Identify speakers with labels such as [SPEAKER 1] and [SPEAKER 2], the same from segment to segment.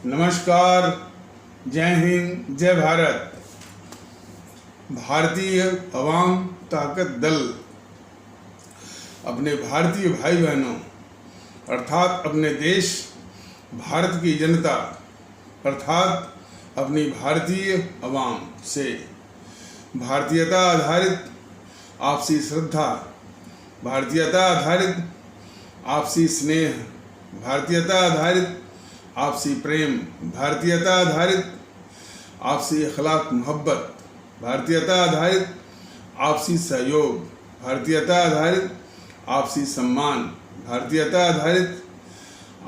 [SPEAKER 1] नमस्कार, जय हिंद, जय भारत। भारतीय अवाम ताकत दल अपने भारतीय भाई बहनों अर्थात अपने देश भारत की जनता अर्थात अपनी भारतीय अवाम से भारतीयता आधारित आपसी श्रद्धा, भारतीयता आधारित आपसी स्नेह, भारतीयता आधारित आपसी प्रेम, भारतीयता आधारित आपसी अखलाक मोहब्बत, भारतीयता आधारित आपसी सहयोग, भारतीयता आधारित आपसी सम्मान, भारतीयता आधारित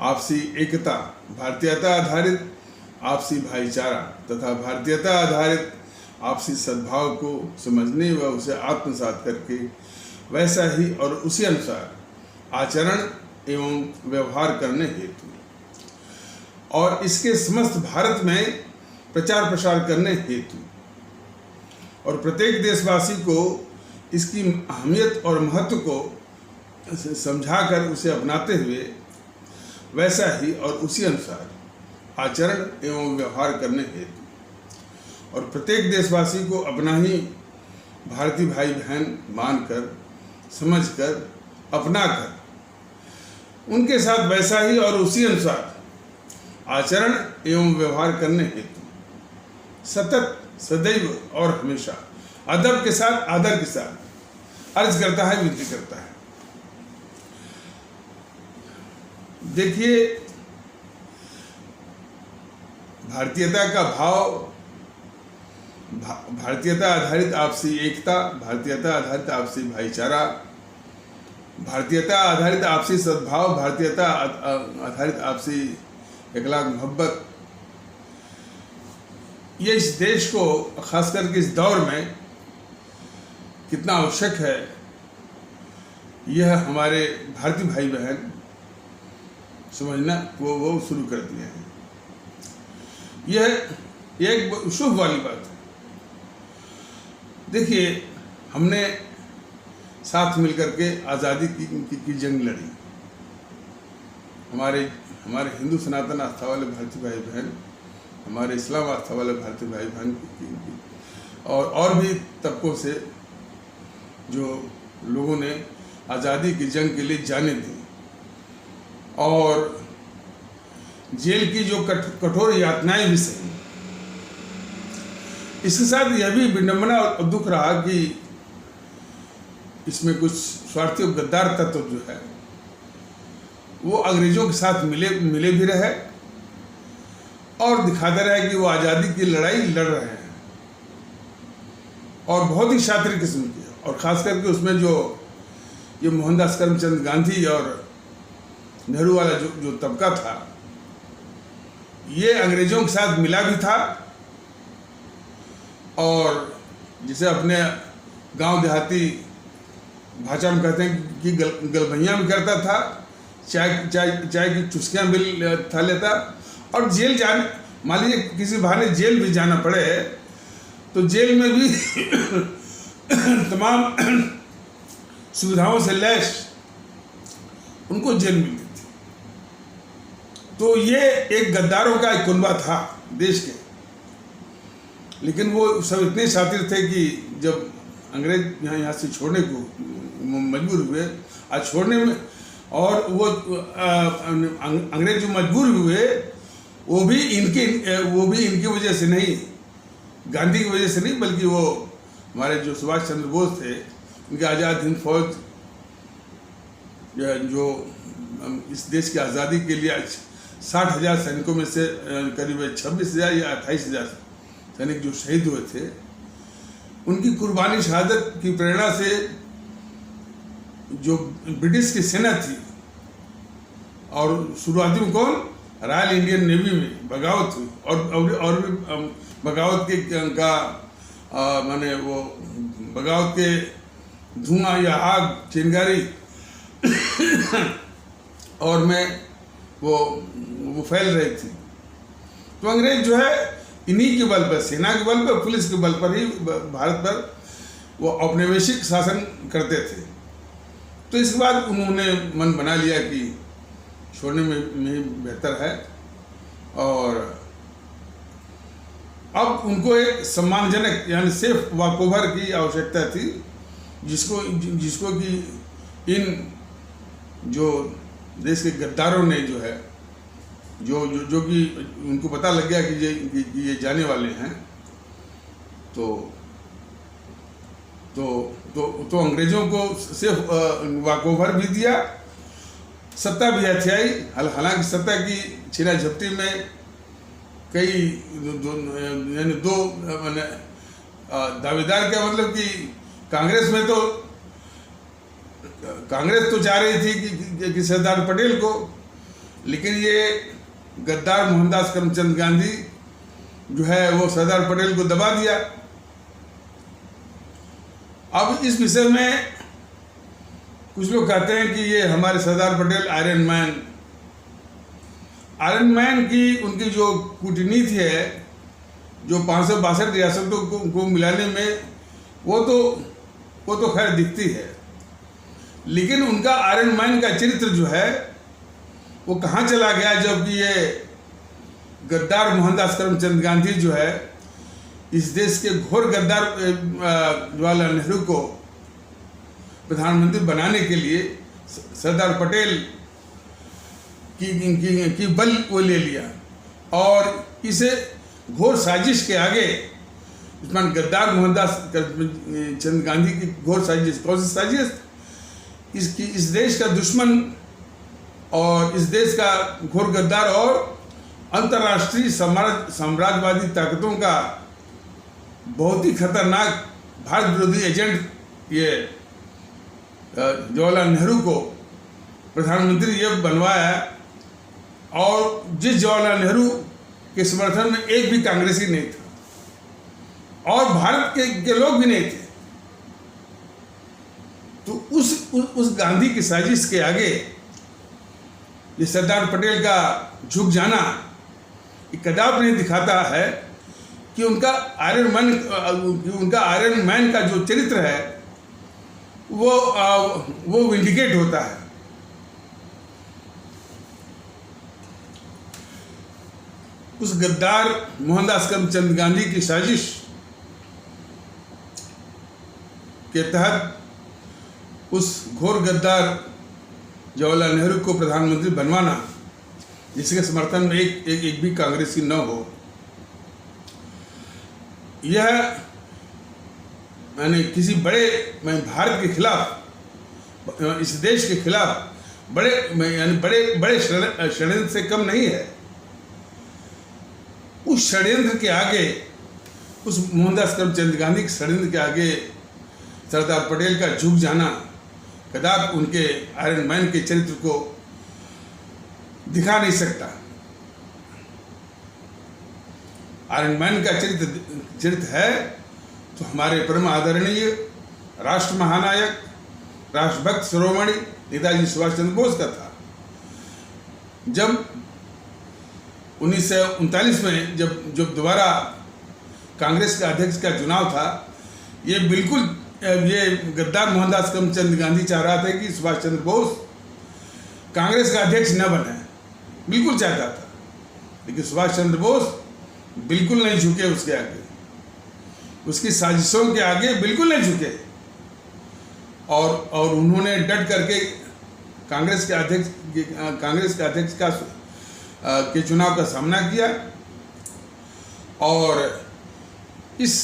[SPEAKER 1] आपसी एकता, भारतीयता आधारित आपसी भाईचारा तथा भारतीयता आधारित आपसी सद्भाव को समझने व उसे आत्मसात करके वैसा ही और उसी अनुसार आचरण एवं व्यवहार करने हेतु और इसके समस्त भारत में प्रचार प्रसार करने हेतु और प्रत्येक देशवासी को इसकी अहमियत और महत्व को समझाकर उसे अपनाते हुए वैसा ही और उसी अनुसार आचरण एवं व्यवहार करने हेतु और प्रत्येक देशवासी को अपना ही भारतीय भाई बहन मानकर, समझकर, अपनाकर उनके साथ वैसा ही और उसी अनुसार आचरण एवं व्यवहार करने हेतु सतत, सदैव और हमेशा अदब के साथ, आदर के साथ अर्ज करता है, विनती करता है। देखिए, भारतीयता का भाव, भारतीयता आधारित आपसी एकता, भारतीयता आधारित आपसी भाईचारा, भारतीयता आधारित आपसी सद्भाव, भारतीयता आधारित आपसी अखलाक मोहब्बत, ये इस देश को खास करके इस दौर में कितना आवश्यक है, यह हमारे भारतीय भाई बहन समझना वो शुरू कर दिए हैं। यह एक शुभ वाली बात है। देखिए, हमने साथ मिलकर के आज़ादी की जंग लड़ी। हमारे हिंदू सनातन आस्था वाले भारतीय भाई बहन, हमारे इस्लाम आस्था वाले भारतीय भाई बहन और भी तबकों से जो लोगों ने आज़ादी की जंग के लिए जाने दी और जेल की जो कठोर यातनाएं भी सही। इसके साथ यह भी विडंबना और दुख रहा कि इसमें कुछ स्वार्थी और गद्दार तत्व जो है वो अंग्रेजों के साथ मिले भी रहे और दिखाते रहे कि वो आज़ादी की लड़ाई लड़ रहे हैं और बहुत ही शातिर किस्म की। और ख़ास करके उसमें जो ये मोहनदास करमचंद गांधी और नेहरू वाला जो तबका था, ये अंग्रेजों के साथ मिला भी था और जिसे अपने गांव देहाती भाषा में कहते हैं कि गलभैया भी करता था, चाय की चुस्कियाँ भी था लेता। और जेल जाने, मान लीजिए किसी बहाने जेल भी जाना पड़े तो जेल में भी तमाम सुविधाओं से लैस उनको जेल मिलती थी। तो ये एक गद्दारों का एक कुनबा था देश के, लेकिन वो सब इतने शातिर थे कि जब अंग्रेज यहाँ से छोड़ने को मजबूर हुए, आज छोड़ने में, और वो अंग्रेज जो मजबूर हुए वो भी इनकी वजह से नहीं, गांधी की वजह से नहीं, बल्कि वो हमारे जो सुभाष चंद्र बोस थे, उनके आज़ाद हिंद फौज जो इस देश की आज़ादी के लिए 60,000 सैनिकों में से करीब 26,000 या 28,000 सैनिक जो शहीद हुए थे, उनकी कुर्बानी शहादत की प्रेरणा से जो ब्रिटिश की सेना थी और शुरुआती में कौन, रॉयल इंडियन नेवी में बगावत हुई और भी बगावत का माने वो बगावत के धुआं या आग चिंगारी और में वो फैल रही थी। तो अंग्रेज जो है इन्हीं के बल पर, सेना के बल पर, पुलिस के बल पर ही भारत पर वो औपनिवेशिक शासन करते थे। तो इसके बाद उन्होंने मन बना लिया कि छोड़ने में बेहतर है और अब उनको एक सम्मानजनक यानी सेफ वॉकओवर की आवश्यकता थी, जिसको कि इन जो देश के गद्दारों ने जो है जो कि उनको पता लग गया कि ये जाने वाले हैं, तो अंग्रेजों को सिर्फ वॉकओवर भी दिया, सत्ता भी हथियाई। हालांकि सत्ता की छीना झपटी में कई यानी दो दावेदार, क्या मतलब कि कांग्रेस तो चाह रही थी कि सरदार पटेल को, लेकिन ये गद्दार मोहनदास करमचंद गांधी जो है वो सरदार पटेल को दबा दिया। अब इस विषय में कुछ लोग कहते हैं कि ये हमारे सरदार पटेल आयरन मैन की उनकी जो कूटनीति है, जो 562 रियासतों को मिलाने में, वो तो खैर दिखती है, लेकिन उनका आयरन मैन का चरित्र जो है वो कहाँ चला गया, जबकि ये गद्दार मोहनदास करमचंद गांधी जो है इस देश के घोर गद्दार जवाहरलाल नेहरू को प्रधानमंत्री बनाने के लिए सरदार पटेल की बल वो ले लिया, और इसे घोर साजिश के आगे गद्दार मोहनदास करमचंद गांधी की घोर साजिश, कौन सी साजिश, इस देश का दुश्मन और इस देश का घोर गद्दार और अंतर्राष्ट्रीय साम्राज्यवादी ताकतों का बहुत ही खतरनाक भारत विरोधी एजेंट ये जवाहरलाल नेहरू को प्रधानमंत्री ये बनवाया, और जिस जवाहरलाल नेहरू के समर्थन में एक भी कांग्रेसी नहीं था और भारत के लोग भी नहीं थे, तो उस गांधी की साजिश के आगे ये सरदार पटेल का झुक जाना कदाप नहीं दिखाता है कि उनका आयरन मैन का जो चरित्र है वो विंडिकेट होता है। उस गद्दार मोहनदास करमचंद गांधी की साजिश के तहत उस घोर गद्दार जवाहरलाल नेहरू को प्रधानमंत्री बनवाना, जिसके समर्थन में एक भी कांग्रेसी न हो, यह मैंने किसी बड़े भारत के खिलाफ, इस देश के खिलाफ बड़े षड्यंत्र से कम नहीं है। उस षड्यंत्र के आगे, उस मोहनदास करमचंद गांधी के षड्यंत्र के आगे सरदार पटेल का झुक जाना कदाप उनके आयरन मैन के चरित्र को दिखा नहीं सकता। आयरन मैन का चरित्र है तो हमारे परम आदरणीय राष्ट्र महानायक, राष्ट्रभक्त शिरोमणि नेताजी सुभाष चंद्र बोस का था। जब 1939 में जब दोबारा कांग्रेस के अध्यक्ष का चुनाव था, ये गद्दार मोहनदास करमचंद गांधी चाह रहा था कि सुभाष चंद्र बोस कांग्रेस का अध्यक्ष न बने, बिल्कुल चाहता था, लेकिन सुभाष चंद्र बोस बिल्कुल नहीं झुके उसके आगे, उसकी साजिशों के आगे बिल्कुल नहीं झुके, और उन्होंने डट करके कांग्रेस के अध्यक्ष के चुनाव का सामना किया, और इस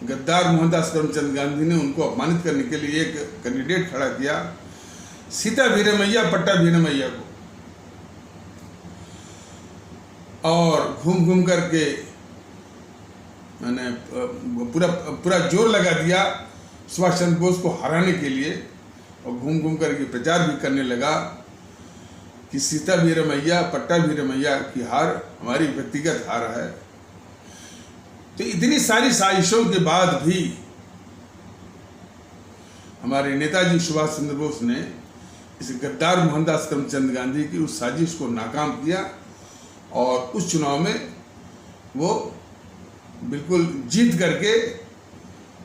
[SPEAKER 1] गद्दार मोहनदास करमचंद गांधी ने उनको अपमानित करने के लिए एक कैंडिडेट खड़ा किया, सीता वीरमैया पट्टा वीरमैया को, और घूम करके मैंने पूरा जोर लगा दिया सुभाष चंद्र बोस को हराने के लिए, और घूम करके प्रचार भी करने लगा कि सीता वीरमैया पट्टा वीरमैया की हार हमारी व्यक्तिगत हार है। तो इतनी सारी साजिशों के बाद भी हमारे नेताजी सुभाष चंद्र बोस ने इस गद्दार मोहनदास करमचंद गांधी की उस साजिश को नाकाम किया, और उस चुनाव में वो बिल्कुल जीत करके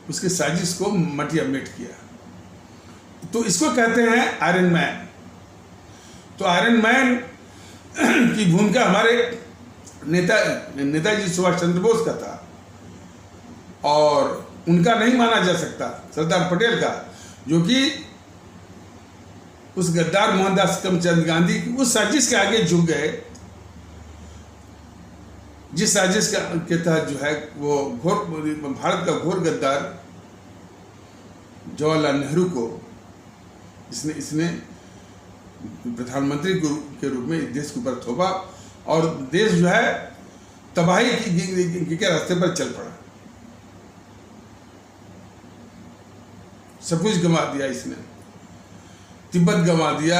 [SPEAKER 1] उसके साजिश को मटिया मेट किया। तो इसको कहते हैं आयरन मैन। तो आयरन मैन की भूमिका हमारे नेताजी सुभाष चंद्र बोस का था, और उनका नहीं माना जा सकता, सरदार पटेल का, जो कि उस गद्दार मोहनदास करमचंद गांधी की उस साजिश के आगे झुक गए, जिस साजिश के तहत जो है वो भारत का घोर गद्दार जवाहरलाल नेहरू को इसने प्रधानमंत्री के रूप में देश के ऊपर थोपा, और देश जो है तबाही के रास्ते पर चल पड़ा। सब कुछ गंवा दिया इसने, तिब्बत गंवा दिया,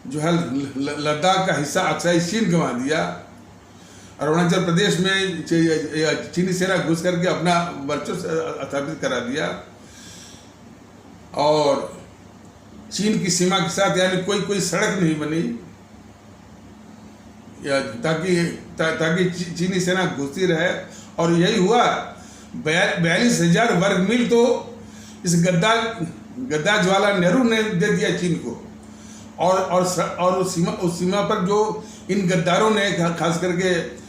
[SPEAKER 1] जो है लद्दाख का हिस्सा अक्साई चीन गंवा दिया, अरुणाचल प्रदेश में चीनी सेना घुस करके अपना वर्चस्व स्थापित करा दिया, और चीन की सीमा के साथ यानी कोई सड़क नहीं बनी ताकि चीनी सेना घुसती रहे, और यही हुआ। 42,000 वर्ग मील तो इस गद्दार जवाहरलाल नेहरू ने दे दिया चीन को, और उस सीमा पर जो इन गद्दारों ने, खास करके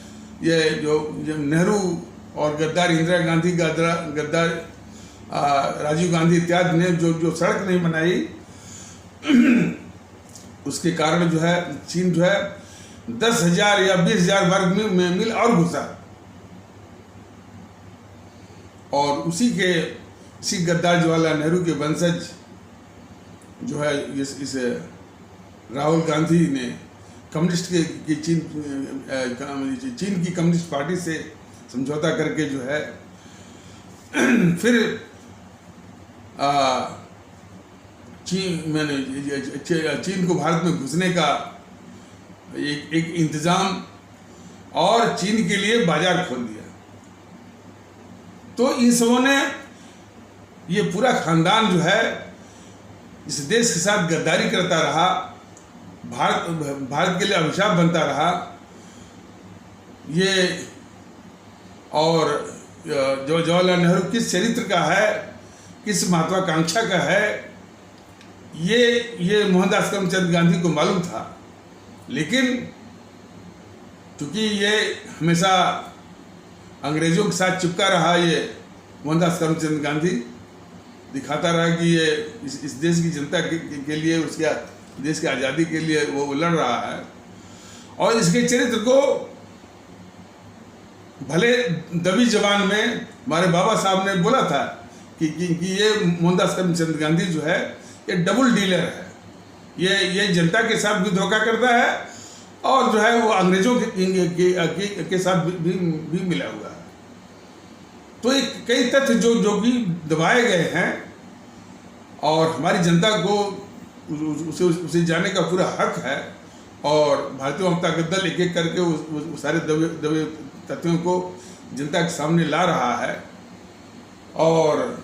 [SPEAKER 1] ये जो नेहरू और गद्दार इंदिरा गांधी, गद्दार राजीव गांधी इत्यादि ने जो सड़क नहीं बनाई, उसके कारण जो है चीन जो है 10,000 या 20,000 वर्ग मील और घुसा, और इसी गद्दार जवाहरलाल नेहरू के वंशज जो है इस राहुल गांधी ने कम्युनिस्ट के चीन की कम्युनिस्ट पार्टी से समझौता करके जो है फिर चीन को भारत में घुसने का एक इंतजाम और चीन के लिए बाजार खोल दिया। तो इन सबों ने, ये पूरा खानदान जो है इस देश के साथ गद्दारी करता रहा, भारत के लिए अभिशाप बनता रहा। ये और जो जवाहरलाल नेहरू किस चरित्र का है, किस महत्वाकांक्षा का है, ये मोहनदास करमचंद गांधी को मालूम था, लेकिन क्योंकि ये हमेशा अंग्रेजों के साथ चिपका रहा, ये मोहनदास करमचंद गांधी दिखाता रहा कि ये इस देश की जनता के लिए, उसके देश की आज़ादी के लिए वो लड़ रहा है, और इसके चरित्र को भले दबी जबान में हमारे बाबा साहब ने बोला था कि ये मोहनदास करमचंद गांधी जो है ये डबल डीलर है, ये जनता के साथ भी धोखा करता है, और जो है वो अंग्रेजों के साथ भी मिला हुआ है। तो एक कई तथ्य जो कि दबाए गए हैं, और हमारी जनता को उसे जानने का पूरा हक है, और भारतीय जनता दल एक एक करके उस सारे दबे तथ्यों को जनता के सामने ला रहा है। और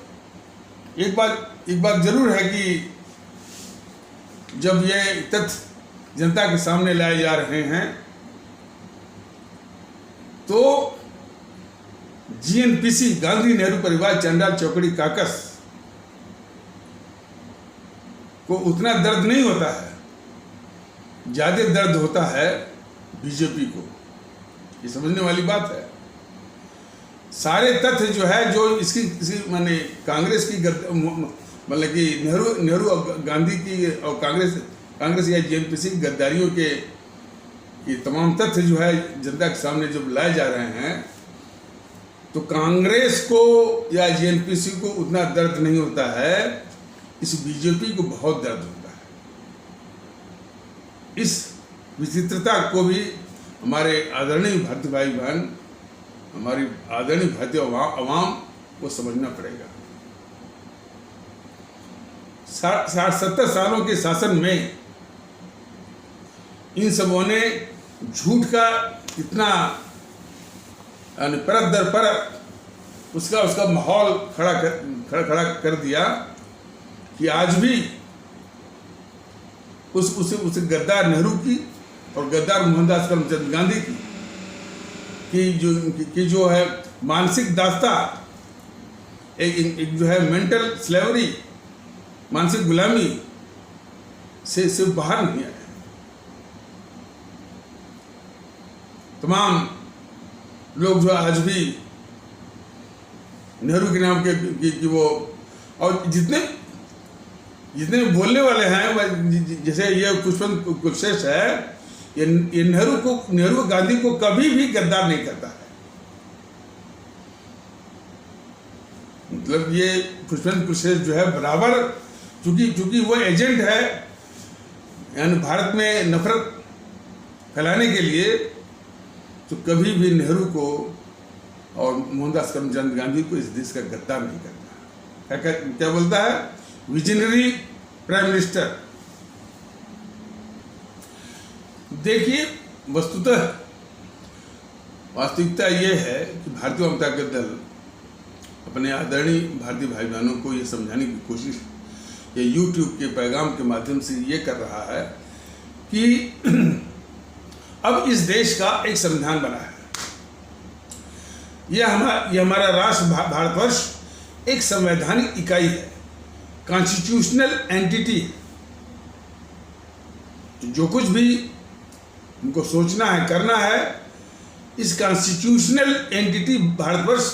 [SPEAKER 1] एक बात जरूर है कि जब ये तथ्य जनता के सामने लाए जा रहे हैं, तो जीएनपीसी, गांधी नेहरू परिवार चंडाल चौकड़ी काकस को उतना दर्द नहीं होता है, ज्यादा दर्द होता है बीजेपी को। ये समझने वाली बात है। सारे तथ्य जो है, जो इसकी माने कांग्रेस की, मतलब कि नेहरू और गांधी की और कांग्रेस या जीएनपीसी की गद्दारियों के तमाम तथ्य जो है जनता के सामने जब लाए जा रहे हैं, तो कांग्रेस को या जीएनपीसी को उतना दर्द नहीं होता है, इस बीजेपी को बहुत दर्द होता है। इस विचित्रता को भी हमारे आदरणीय भारतीय भाई बहन, हमारी आदरणीय भारतीय अवाम को समझना पड़ेगा। 60-70 सालों के शासन में इन सबों ने झूठ का इतना परत दर परत उसका माहौल खड़ा कर दिया कि आज भी उस गद्दार नेहरू की और गद्दार मोहनदास करमचंद गांधी की जो है मानसिक दास्ता, एक जो है मेंटल स्लेवरी, मानसिक गुलामी से बाहर नहीं आए। तमाम लोग जो आज भी नेहरू के नाम की वो, और जितने बोलने वाले हैं, जैसे ये पुष्पेंद्र कुलश्रेष्ठ है, ये नेहरू गांधी को कभी भी गद्दार नहीं करता है। मतलब ये पुष्पेंद्र कुलश्रेष्ठ जो है बराबर, चूंकि वो एजेंट है यानी भारत में नफरत फैलाने के लिए, तो कभी भी नेहरू को और मोहनदास करमचंद गांधी को इस देश का गद्दार नहीं करता। क्या बोलता है? Visionary prime minister. देखिए, वस्तुतः वास्तविकता ये है कि भारतीय जनता दल अपने आदरणीय भारतीय भाई बहनों को ये समझाने की कोशिश ये YouTube के पैगाम के माध्यम से ये कर रहा है कि अब इस देश का एक संविधान बना है। यह हमारा राष्ट्र भारतवर्ष एक संवैधानिक इकाई है, कॉन्स्टिट्यूशनल एंटिटी है। जो कुछ भी उनको सोचना है, करना है, इस कॉन्स्टिट्यूशनल एंटिटी भारतवर्ष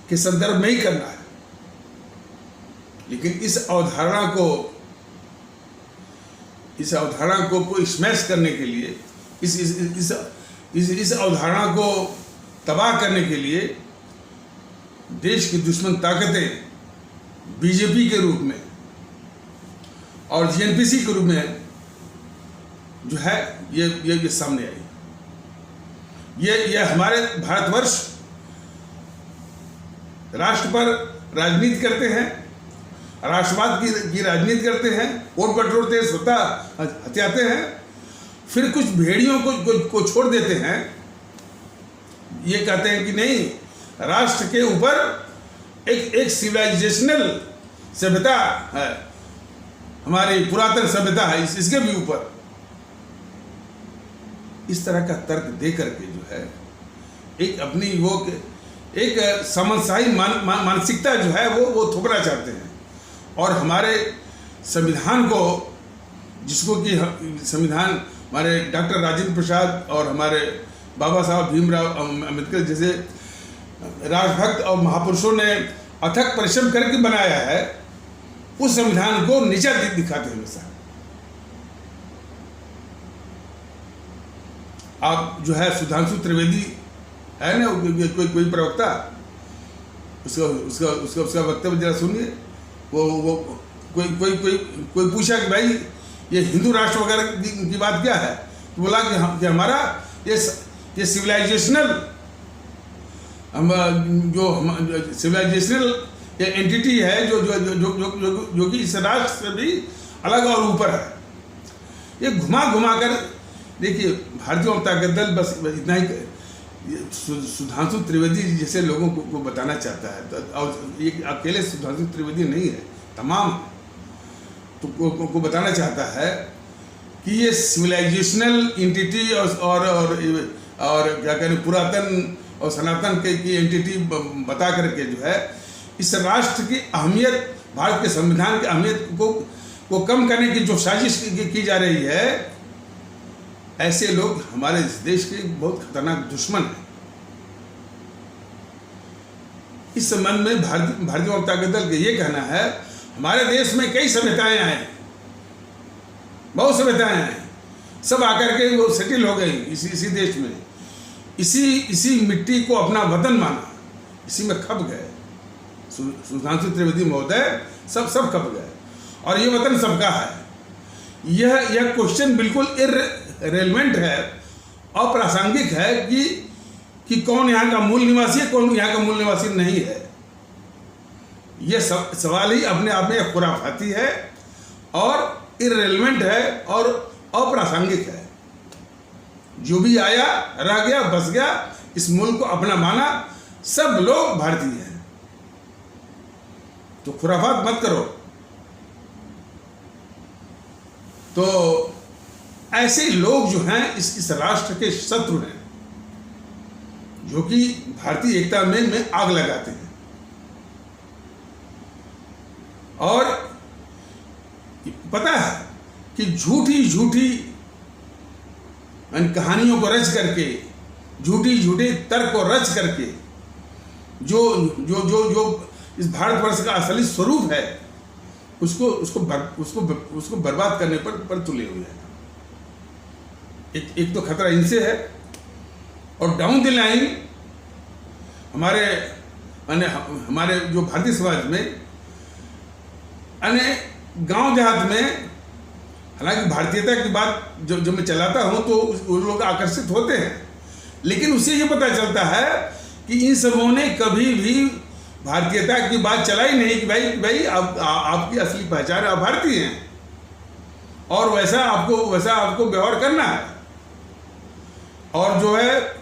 [SPEAKER 1] के संदर्भ में ही करना है। लेकिन इस अवधारणा को स्मैश करने के लिए, इस अवधारणा को तबाह करने के लिए देश की दुश्मन ताकतें बीजेपी के रूप में और जीएनपीसी के रूप में जो है ये सामने आई। ये हमारे भारतवर्ष राष्ट्र पर राजनीति करते हैं, राष्ट्रवाद की राजनीति करते हैं, वोट बटोरते हैं, सत्ता हथियाते हैं, फिर कुछ भेड़ियों को छोड़ देते हैं। ये कहते हैं कि नहीं, राष्ट्र के ऊपर एक सिविलाइजेशनल सभ्यता है, हमारी पुरातन सभ्यता है, इसके भी ऊपर इस तरह का तर्क दे करके जो है एक अपनी एक समझशाही मानसिकता जो है वो थोपना चाहते हैं। और हमारे संविधान को, जिसको कि संविधान हमारे डॉक्टर राजेंद्र प्रसाद और हमारे बाबा साहब भीमराव अम्बेडकर जैसे राष्ट्रभक्त और महापुरुषों ने अथक परिश्रम करके बनाया है, उस संविधान को नीचा दिखाते हैं हमेशा। आप जो है सुधांशु त्रिवेदी है ना, कोई प्रवक्ता, उसका वक्तव्य जरा सुनिए। वो कोई पूछा कि भाई ये हिंदू राष्ट्र वगैरह की बात क्या है, तो बोला कि हमारा ये सिविलाइजेशनल सिविलाइजेशनल एंटिटी है जो कि इस राष्ट्र से भी अलग और ऊपर है। ये घुमा कर देखिए, भारतीय जनता दल बस इतना ही सुधांशु त्रिवेदी जैसे लोगों को बताना चाहता है। और ये अकेले सुधांशु त्रिवेदी नहीं है, तमाम को बताना चाहता है कि ये सिविलाइजेशनल एंटिटी और क्या कहें, पुरातन और सनातन की एंटिटी बता करके जो है इस राष्ट्र की अहमियत, भारत के संविधान की अहमियत को कम करने की जो साजिश की जा रही है, ऐसे लोग हमारे इस देश के बहुत खतरनाक दुश्मन हैं। इस संबंध में भारतीय जनता दल का ये कहना है, हमारे देश में कई सभ्यताएं आए, बहुत सभ्यताएं आई, सब आकर के वो सेटल हो गई इसी देश में, इसी मिट्टी को अपना वतन माना, इसी में खप गए। सुधांशु त्रिवेदी महोदय सब खप गए, और ये वतन सबका है। यह क्वेश्चन बिल्कुल इररिलेवेंट है, अप्रासंगिक है कि कौन यहाँ का मूल निवासी है, कौन यहाँ का मूल निवासी नहीं है। यह सवाल ही अपने आप में खुराफाती है और इररिलेवेंट है और अप्रासंगिक है। जो भी आया, रह गया, बस गया, इस मुल्क को अपना माना, सब लोग भारतीय हैं। तो खुराफात मत करो। तो ऐसे लोग जो हैं इस राष्ट्र के शत्रु हैं, जो कि भारतीय एकता में आग लगाते हैं। और पता है कि झूठी कहानियों को रच करके झूठी झूठी तर्क को रच करके जो जो जो जो इस भारतवर्ष का असली स्वरूप है उसको बर्बाद करने पर तुले हुए हैं। एक तो खतरा इनसे है, और डाउन द लाइन हमारे जो भारतीय समाज में गांव देहात में, हालांकि भारतीयता की बात जो मैं चलाता हूं तो वो लोग आकर्षित होते हैं, लेकिन उससे ये पता चलता है कि इन सबों ने कभी भी भारतीयता की बात चलाई नहीं कि भाई आपकी असली पहचान आप भारतीय हैं और वैसा आपको व्यवहार करना है। और जो है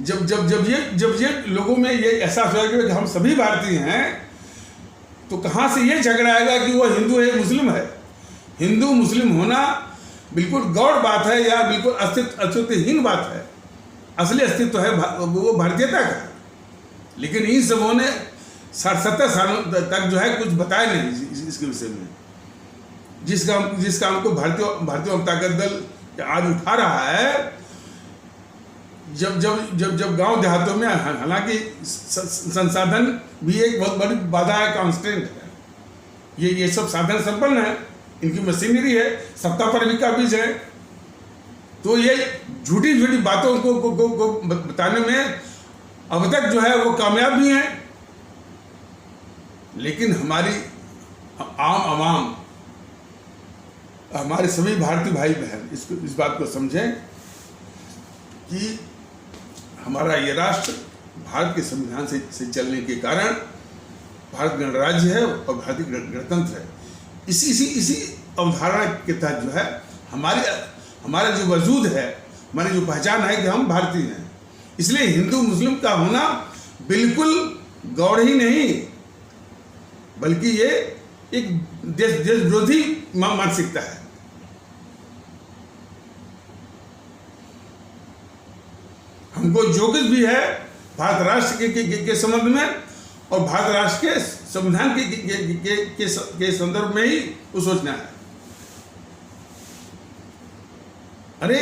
[SPEAKER 1] जब ये लोगों में ये एहसास होगा कि हम सभी भारतीय हैं, तो कहाँ से ये झगड़ा आएगा कि वो हिंदू है मुस्लिम है। हिंदू मुस्लिम होना बिल्कुल गौड़ बात है या बिल्कुल अस्तित्वहीन बात है। असली अस्तित्व है वो भारतीयता का। लेकिन इन सबों ने 60-70 सालों तक जो है कुछ बताया नहीं इसके विषय में, जिस काम को भारतीय ताकत दल आज उठा रहा है। जब गांव देहातों में, हालांकि संसाधन भी एक बहुत बड़ी बाधा है, कांस्टेंट है। ये सब साधन संपन्न है, इनकी मशीनरी है, सत्ता पर भी काबिज है, तो ये झूठी झूठी बातों को बताने में अब तक जो है वो कामयाब भी हैं। लेकिन हमारी आम आवाम, हमारे सभी भारतीय भाई बहन इस बात को समझें कि हमारा ये राष्ट्र भारत के संविधान से चलने के कारण भारत गणराज्य है और भारतीय गणतंत्र है। इसी अवधारणा के तहत जो है हमारा जो वजूद है, हमारी जो पहचान है कि हम भारतीय हैं। इसलिए हिंदू मुस्लिम का होना बिल्कुल गौड़ ही नहीं, बल्कि ये एक देश विरोधी मानसिकता है। हमको जो कुछ भी है भारत राष्ट्र के संबंध में और भारत राष्ट्र के संविधान के संदर्भ में ही वो सोचना है। अरे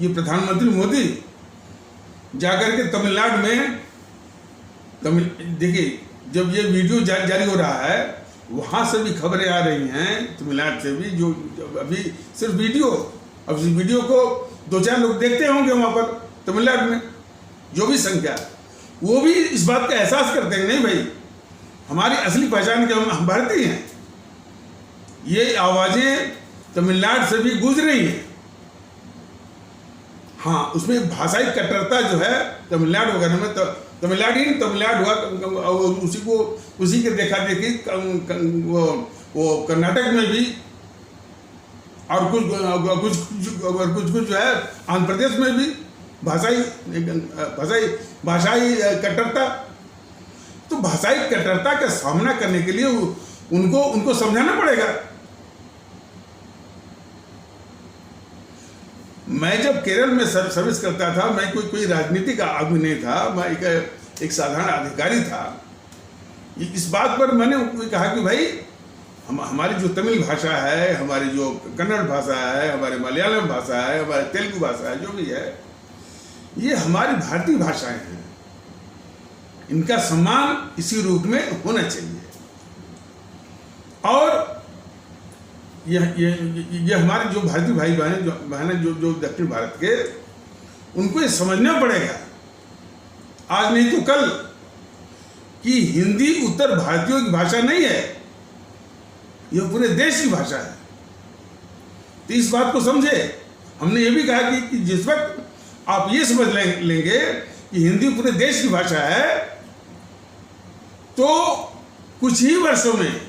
[SPEAKER 1] ये प्रधानमंत्री मोदी जाकर के तमिलनाडु में देखिए, जब ये वीडियो जारी हो रहा है वहां से भी खबरें आ रही हैं, तमिलनाडु से भी, जो अभी सिर्फ वीडियो, अब इस वीडियो को 2-4 लोग देखते होंगे वहां पर तमिलनाडु में, जो भी संख्या, वो भी इस बात का एहसास करते हैं नहीं भाई हमारी असली पहचान के हम भारतीय हैं। ये आवाजें तमिलनाडु से भी गूंज रही हैं। हाँ, उसमें भाषाई कट्टरता जो है तमिलनाडु वगैरह में, तमिलनाडु हुआ, उसी के देखा देखी वो कर्नाटक में भी, और कुछ जो है आंध्र प्रदेश में भी भाषाई कट्टरता। तो भाषाई कट्टरता का सामना करने के लिए उनको समझाना पड़ेगा। मैं जब केरल में सर्विस करता था, मैं कोई राजनीतिक आदमी नहीं था, मैं एक साधारण अधिकारी था। इस बात पर मैंने कहा कि भाई हमारी जो तमिल भाषा है, हमारी जो कन्नड़ भाषा है, हमारी मलयालम भाषा है, हमारी तेलुगु भाषा है, जो भी है, ये हमारी भारतीय भाषाएं हैं। इनका सम्मान इसी रूप में होना चाहिए। और ये हमारे जो भारतीय भाई बहन जो दक्षिण भारत के, उनको ये समझना पड़ेगा आज नहीं तो कल कि हिंदी उत्तर भारतीयों की भाषा नहीं है, यह पूरे देश की भाषा है। तो इस बात को समझे। हमने ये भी कहा कि जिस वक्त आप ये समझ लेंगे कि हिंदी पूरे देश की भाषा है, तो कुछ ही वर्षों में,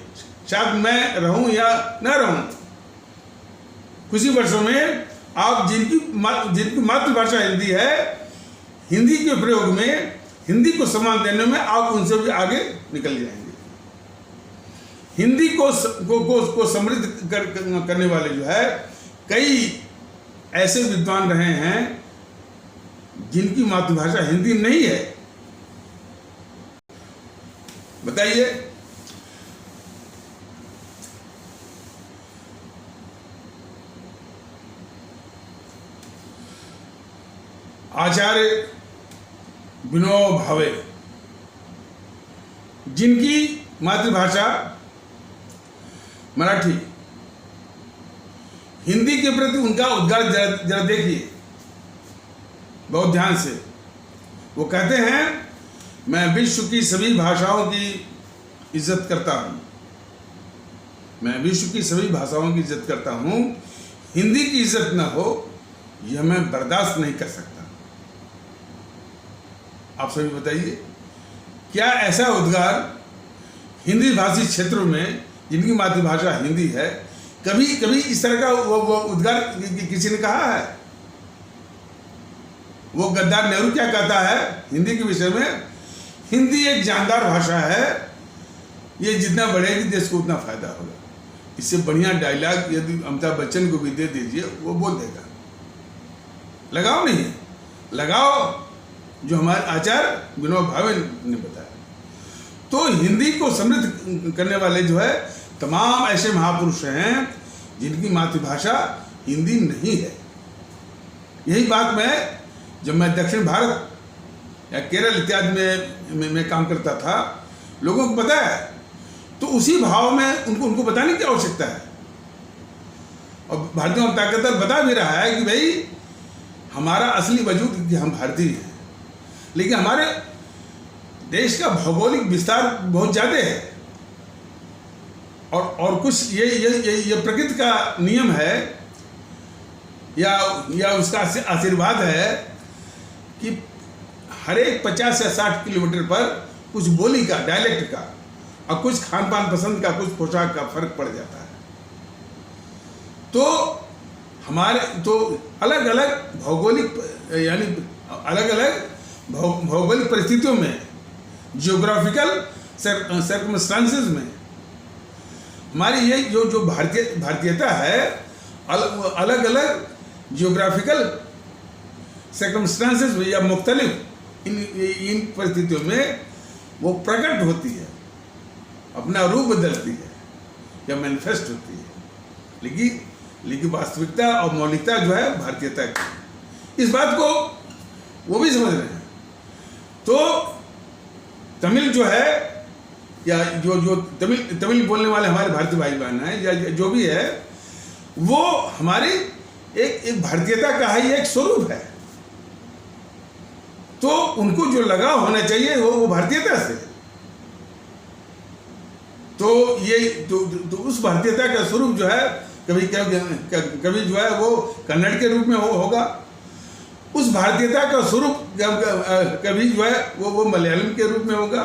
[SPEAKER 1] शायद मैं रहूं या ना रहूं, कुछ ही वर्षों में आप जिनकी मातृभाषा हिंदी है, हिंदी के प्रयोग में, हिंदी को सम्मान देने में आप उनसे भी आगे निकल जाएंगे। हिंदी को समृद्ध करने वाले जो है कई ऐसे विद्वान रहे हैं जिनकी मातृभाषा हिंदी नहीं है। बताइए, आचार्य विनोबा भावे, जिनकी मातृभाषा मराठी, हिंदी के प्रति उनका उद्गार जरा देखिए बहुत ध्यान से। वो कहते हैं, मैं विश्व की सभी भाषाओं की इज्जत करता हूं, मैं विश्व की सभी भाषाओं की इज्जत करता हूं, हिंदी की इज्जत न हो यह मैं बर्दाश्त नहीं कर सकता। आप सभी बताइए, क्या ऐसा उद्गार हिंदी भाषी क्षेत्रों में, जिनकी मातृभाषा हिंदी है, कभी कभी इस तरह का वो उद्गार किसी ने कहा है? वो गद्दार नेहरू क्या कहता है हिंदी के विषय में? हिंदी एक जानदार भाषा है, ये जितना बढ़ेगी देश को उतना फायदा होगा। इससे बढ़िया डायलॉग यदि अमिताभ बच्चन को भी दे दीजिए, वो बोल देगा। लगाओ नहीं है, लगाओ जो हमारे आचार्य विनोबा भावे ने बताया। तो हिंदी को समृद्ध करने वाले जो है तमाम ऐसे महापुरुष हैं जिनकी मातृभाषा हिंदी नहीं है। यही बात जब मैं दक्षिण भारत या केरल इत्यादि में काम करता था, लोगों को पता है, तो उसी भाव में उनको बताने की आवश्यकता है। और भारतीय जनता दल बता भी रहा है कि भाई हमारा असली वजूद कि हम भारतीय हैं, लेकिन हमारे देश का भौगोलिक विस्तार बहुत ज़्यादा है और कुछ ये प्रकृति का नियम है या उसका आशीर्वाद है कि हर एक 50 या 60 किलोमीटर पर कुछ बोली का, डायलेक्ट का और कुछ खान पान पसंद का, कुछ पोशाक का फर्क पड़ जाता है। तो हमारे तो अलग अलग भौगोलिक यानी अलग अलग भौगोलिक परिस्थितियों में, जियोग्राफिकल सर्कमस्टांसेस में हमारी ये जो भारतीयता है, अलग अलग जियोग्राफिकल सर्कमस्टांसेस में या मुख्तलिफ इन परिस्थितियों में वो प्रकट होती है, अपना रूप बदलती है या मैनिफेस्ट होती है। लेकिन वास्तविकता और मौलिकता जो है भारतीयता की, इस बात को वो भी समझ रहे हैं। तो तमिल जो है या जो तमिल बोलने वाले हमारे भारतीय भाई बहन हैं या जो भी है, वो हमारी एक भारतीयता का ही एक स्वरूप है। तो उनको जो लगाव होना चाहिए वो भारतीयता से। तो ये तो उस भारतीयता का स्वरूप जो है कभी जो है वो कन्नड़ के रूप में होगा, उस भारतीयता का स्वरूप कभी जो है वो मलयालम के रूप में होगा,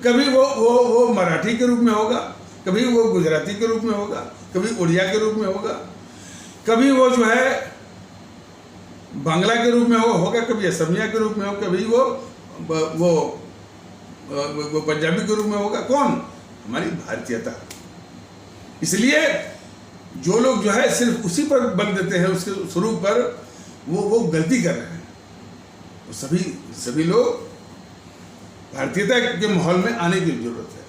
[SPEAKER 1] कभी वो मराठी के रूप में होगा, कभी वो गुजराती के रूप में होगा, कभी उड़िया के रूप में होगा, कभी वो जो है बांग्ला के रूप में होगा, कभी असमिया के रूप में होगा, कभी वो पंजाबी के रूप में होगा। कौन? हमारी भारतीयता। इसलिए जो लोग जो है सिर्फ उसी पर बल देते हैं, उसके स्वरूप पर, वो गलती कर रहे हैं। तो सभी लोग भारतीयता के माहौल में आने की जरूरत है।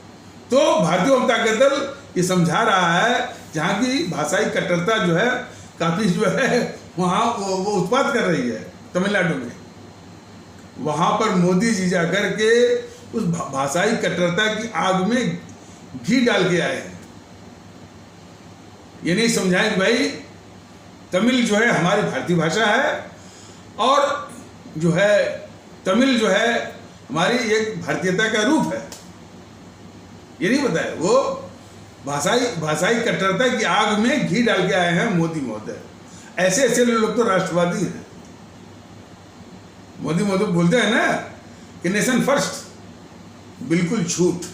[SPEAKER 1] तो भारतीय जनता दल ये समझा रहा है, जहाँ की भाषाई कट्टरता जो है काफ़ी जो है वहाँ वो उत्पाद कर रही है तमिलनाडु में, वहाँ पर मोदी जी जा कर के उस भाषाई कट्टरता की आग में घी डाल के आए हैं। ये नहीं समझाएं कि भाई तमिल जो है हमारी भारतीय भाषा है और जो है तमिल जो है हमारी एक भारतीयता का रूप है। ये नहीं बताया। वो भाषाई कट्टरता की आग में घी डाल के आए हैं मोदी महोदय। ऐसे लोग तो राष्ट्रवादी हैं। मोदी महोदय बोलते हैं ना कि नेशन फर्स्ट, बिल्कुल झूठ।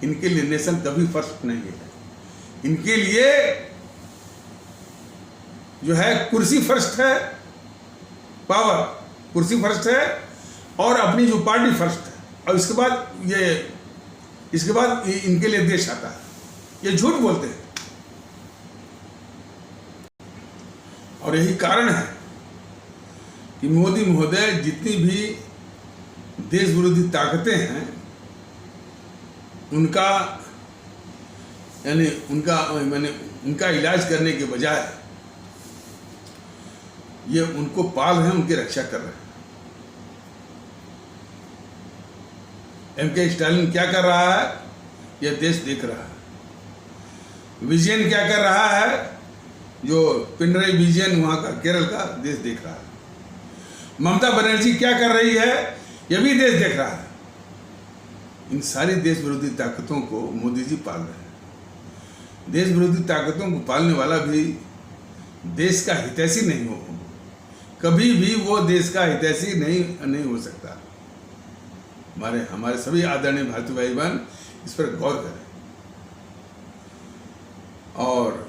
[SPEAKER 1] इनके लिए नेशन कभी फर्स्ट नहीं है। इनके लिए जो है कुर्सी फर्स्ट है, पावर कुर्सी फर्स्ट है और अपनी जो पार्टी फर्स्ट है, और इसके बाद इनके लिए देश आता है। ये झूठ बोलते हैं। और यही कारण है कि मोदी महोदय जितनी भी देश विरोधी ताकतें हैं उनका इलाज करने के बजाय ये उनको पाल रहे हैं, उनकी रक्षा कर रहे हैं। एम.के. स्टालिन क्या कर रहा है, यह देश देख रहा है। विजयन क्या कर रहा है, जो पिनराई विजयन वहाँ का केरल का, देश देख रहा है। ममता बनर्जी क्या कर रही है, यह भी देश देख रहा है। इन सारी देश विरोधी ताकतों को मोदी जी पाल रहे हैं। देश विरोधी ताकतों को पालने वाला भी देश का हितैषी नहीं हो, कभी भी वो देश का हितैषी नहीं हो सकता। हमारे सभी आदरणीय भारतीय भाई बहन इस पर गौर करें। और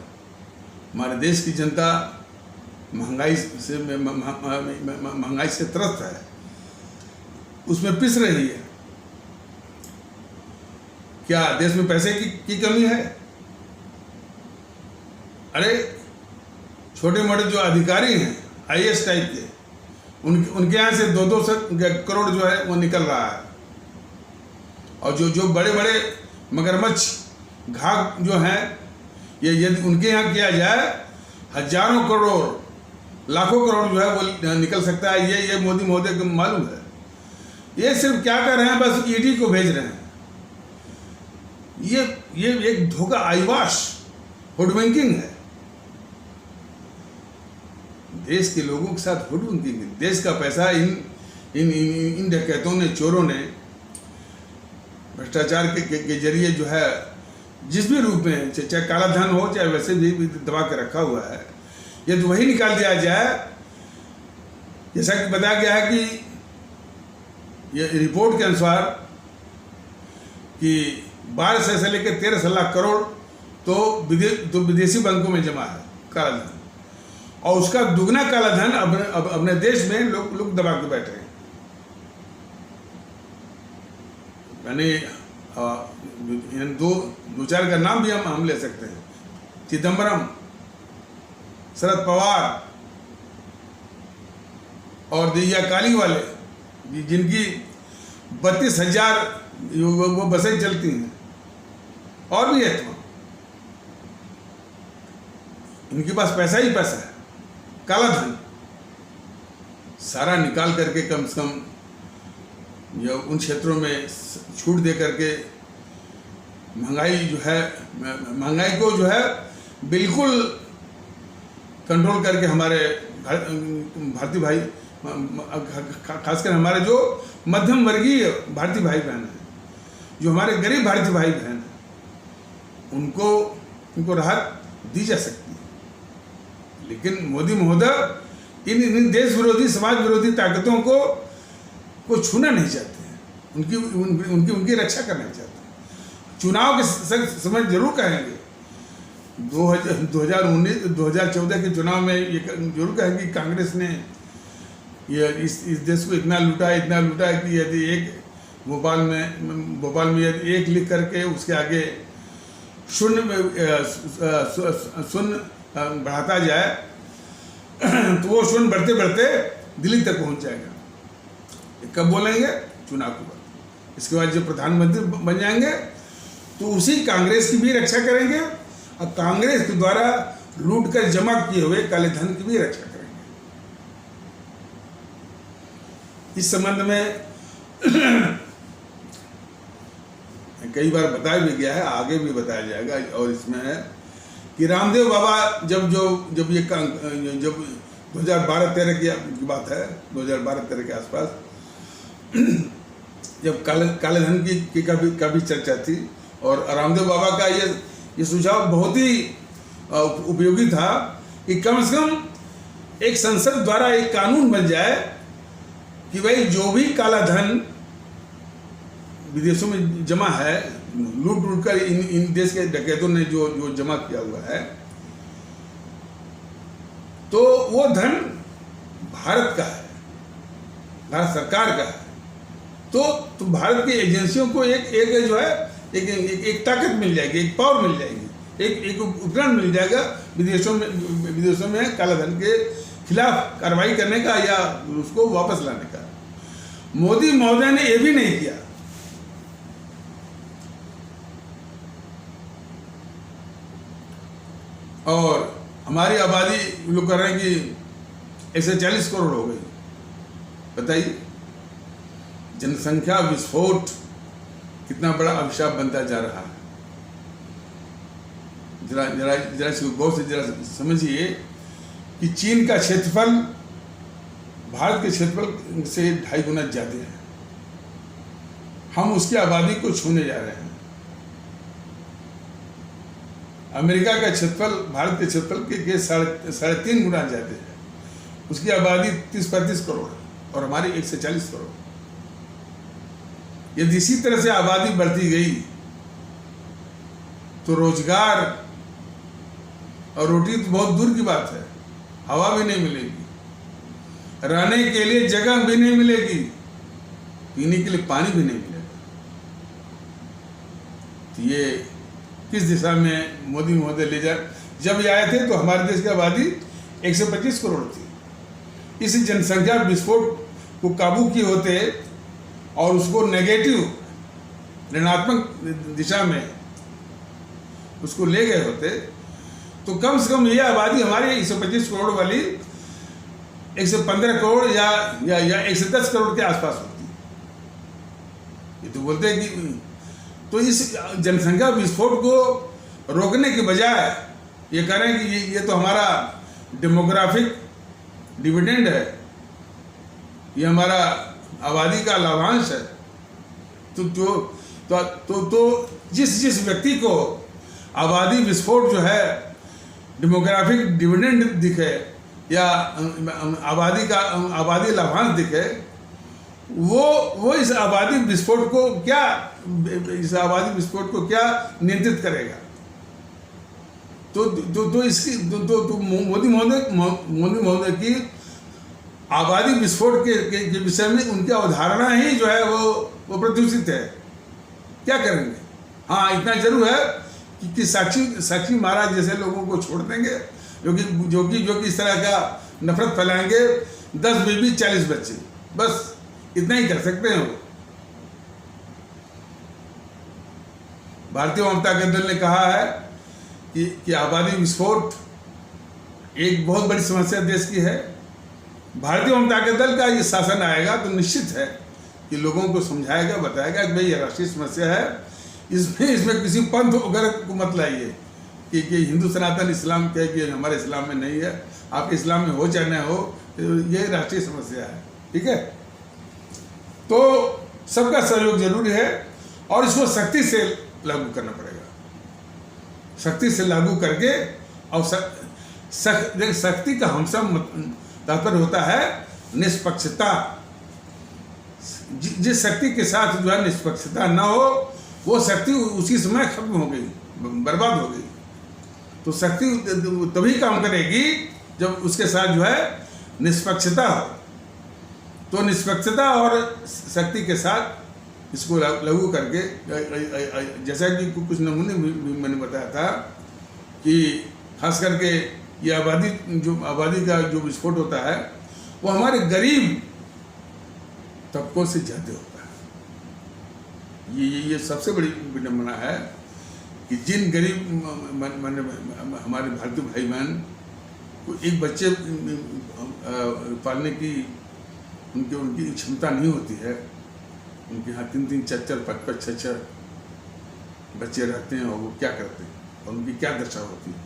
[SPEAKER 1] हमारे देश की जनता महंगाई से त्रस्त है, उसमें पिस रही है। क्या देश में पैसे की कमी है? अरे छोटे मोटे जो अधिकारी हैं IAS टाइप के, उनके यहाँ से 200 करोड़ जो है वो निकल रहा है। और जो बड़े बड़े मगरमच्छ घाघ जो हैं, ये यदि उनके यहाँ किया जाए, हजारों करोड़ लाखों करोड़ जो है वो निकल सकता है। ये मोदी महोदय को मालूम है। ये सिर्फ क्या कर रहे हैं, बस ED को भेज रहे हैं। ये एक धोखा, आईवाश, हुडविंकिंग है। देश के लोगों के साथ हुडविंकिंग है। देश का पैसा इन डकैतों ने, चोरों ने भ्रष्टाचार के जरिए जो है, जिस भी रूप में, चाहे काला धन हो चाहे वैसे भी दबा के रखा हुआ है, यदि वही निकाल दिया जाए, जैसा कि बताया गया है कि ये रिपोर्ट के अनुसार कि 12 से लेकर 13 लाख करोड़ तो विदेशी बैंकों में जमा है काला धन, और उसका दुगना काला धन अपने देश में लोग दबा के बैठे हैं। यानी दो चार का नाम भी हम ले सकते हैं। चिदम्बरम, शरद पवार और दिया काली वाले, जिनकी 32,000 वो बसें चलती हैं, और भी है। इनके पास पैसा ही पैसा है, काला धन सारा निकाल करके कम से कम या उन क्षेत्रों में छूट दे करके महंगाई को जो है बिल्कुल कंट्रोल करके हमारे भारतीय भाई, खासकर हमारे जो मध्यम वर्गीय भारतीय भाई बहन हैं, जो हमारे गरीब भारतीय भाई बहन हैं, उनको राहत दी जा सकती है। लेकिन मोदी महोदय इन देश विरोधी, समाज विरोधी ताकतों को छूना नहीं चाहते हैं, उनकी रक्षा करना चाहते हैं। चुनाव के समय जरूर कहेंगे, 2014 के चुनाव में ये जरूर कहेंगे कि कांग्रेस ने ये इस देश को इतना लूटा कि यदि एक भोपाल में यदि एक लिख करके उसके आगे शून्य बढ़ाता जाए तो वो शून्य बढ़ते बढ़ते दिल्ली तक पहुंच जाएगा। कब बोलेंगे? चुनाव के बाद। इसके बाद जब प्रधानमंत्री बन जाएंगे तो उसी कांग्रेस की भी रक्षा करेंगे और कांग्रेस के द्वारा लूट कर जमा किए हुए काले धन की भी रक्षा करेंगे। इस संबंध में कई बार बताया भी गया है, आगे भी बताया जाएगा। और इसमें है कि रामदेव बाबा जब 2012-13 की बात है, 2012-13 के आसपास, जब काले धन की का भी चर्चा थी, और रामदेव बाबा का ये सुझाव बहुत ही उपयोगी था कि कम से कम एक संसद द्वारा एक कानून बन जाए कि भाई जो भी काला धन विदेशों में जमा है, लूट कर इन देश के डकैतों ने जो जमा किया हुआ है, तो वो धन भारत का है, भारत सरकार का है। तो भारत की एजेंसियों को एक जो है एक ताकत मिल जाएगी, एक पावर मिल जाएगी, एक उपकरण मिल जाएगा विदेशों में काला धन के खिलाफ कार्रवाई करने का या उसको वापस लाने का। मोदी महोदय ने ये भी नहीं किया। और हमारी आबादी लोग कर रहे हैं कि 140 करोड़ हो गई। बताइए, जनसंख्या विस्फोट कितना बड़ा अभिशाप बनता जा रहा है। जरा जरा जरा इसको गौर से जरा समझिए कि चीन का क्षेत्रफल भारत के क्षेत्रफल से 2.5 गुना ज्यादा है। हम उसकी आबादी को छूने जा रहे हैं। अमेरिका का क्षेत्रफल भारत के क्षेत्रफल के 3.5 गुना ज्यादा है। उसकी आबादी 30-35 करोड़ और हमारी 140 करोड़। यदि इसी तरह से आबादी बढ़ती गई तो रोजगार और रोटी तो बहुत दूर की बात है, हवा भी नहीं मिलेगी, रहने के लिए जगह भी नहीं मिलेगी, पीने के लिए पानी भी नहीं मिलेगा। तो ये किस दिशा में मोदी महोदय ले जाए? जब ये आए थे तो हमारे देश की आबादी 125 करोड़ थी। इस जनसंख्या विस्फोट को काबू किए होते और उसको नेगेटिव ऋणात्मक दिशा में उसको ले गए होते तो कम से कम ये आबादी हमारी 125 करोड़ वाली 115 करोड़ या 110 करोड़ के आसपास होती। ये तो बोलते हैं कि तो इस जनसंख्या विस्फोट को रोकने के बजाय ये कह रहे हैं कि ये तो हमारा डेमोग्राफिक डिविडेंड है, ये हमारा आबादी का लाभांश है। तो जिस व्यक्ति को आबादी विस्फोट जो है डेमोग्राफिक डिविडेंड दिखे या आबादी लाभांश दिखे, वो इस आबादी विस्फोट को क्या नियंत्रित करेगा? तो इसकी मोदी महोदय की आबादी विस्फोट के विषय में उनकी अवधारणा ही जो है वो प्रदूषित है। क्या करेंगे? हाँ, इतना जरूर है कि साक्षी महाराज जैसे लोगों को छोड़ देंगे जो कि इस तरह का नफरत फैलाएंगे। 10 बीबी 40 बच्चे, बस इतना ही कर सकते हैं वो। भारतीय जनता दल ने कहा है कि आबादी विस्फोट एक बहुत बड़ी समस्या देश की है। भारतीय जनता दल का ये शासन आएगा तो निश्चित है कि लोगों को समझाएगा, बताएगा कि भाई ये राष्ट्रीय समस्या है, इसमें किसी पंथ वगैरह को मत लाइए कि हिंदू सनातन इस्लाम कहे कि हमारे इस्लाम में नहीं है, आपके इस्लाम में हो चाहे न हो, ये राष्ट्रीय समस्या है। ठीक है, तो सबका सहयोग जरूरी है और इसको सख्ती से लागू करना पड़ेगा। सख्ती से लागू करके और सख्ती का हमसा तात्पर्य होता है निष्पक्षता। जिस शक्ति के साथ जो है निष्पक्षता ना हो वो शक्ति उसी समय खत्म हो गई, बर्बाद हो गई। तो शक्ति तभी काम करेगी जब उसके साथ जो है निष्पक्षता हो। तो निष्पक्षता और शक्ति के साथ इसको लागू करके, जैसा कि कुछ नमूने भी मैंने बताया था कि खास करके ये आबादी का जो विस्फोट होता है वो हमारे गरीब तबकों से ज्यादा होता है। ये सबसे बड़ी विडंबना है कि जिन गरीब हमारे भारतीय भाई बहन को एक बच्चे पालने की उनकी क्षमता नहीं होती है, उनके यहाँ 3-3, 4-4, 5-5, 6-6 बच्चे रहते हैं और वो क्या करते हैं और उनकी क्या दशा होती है।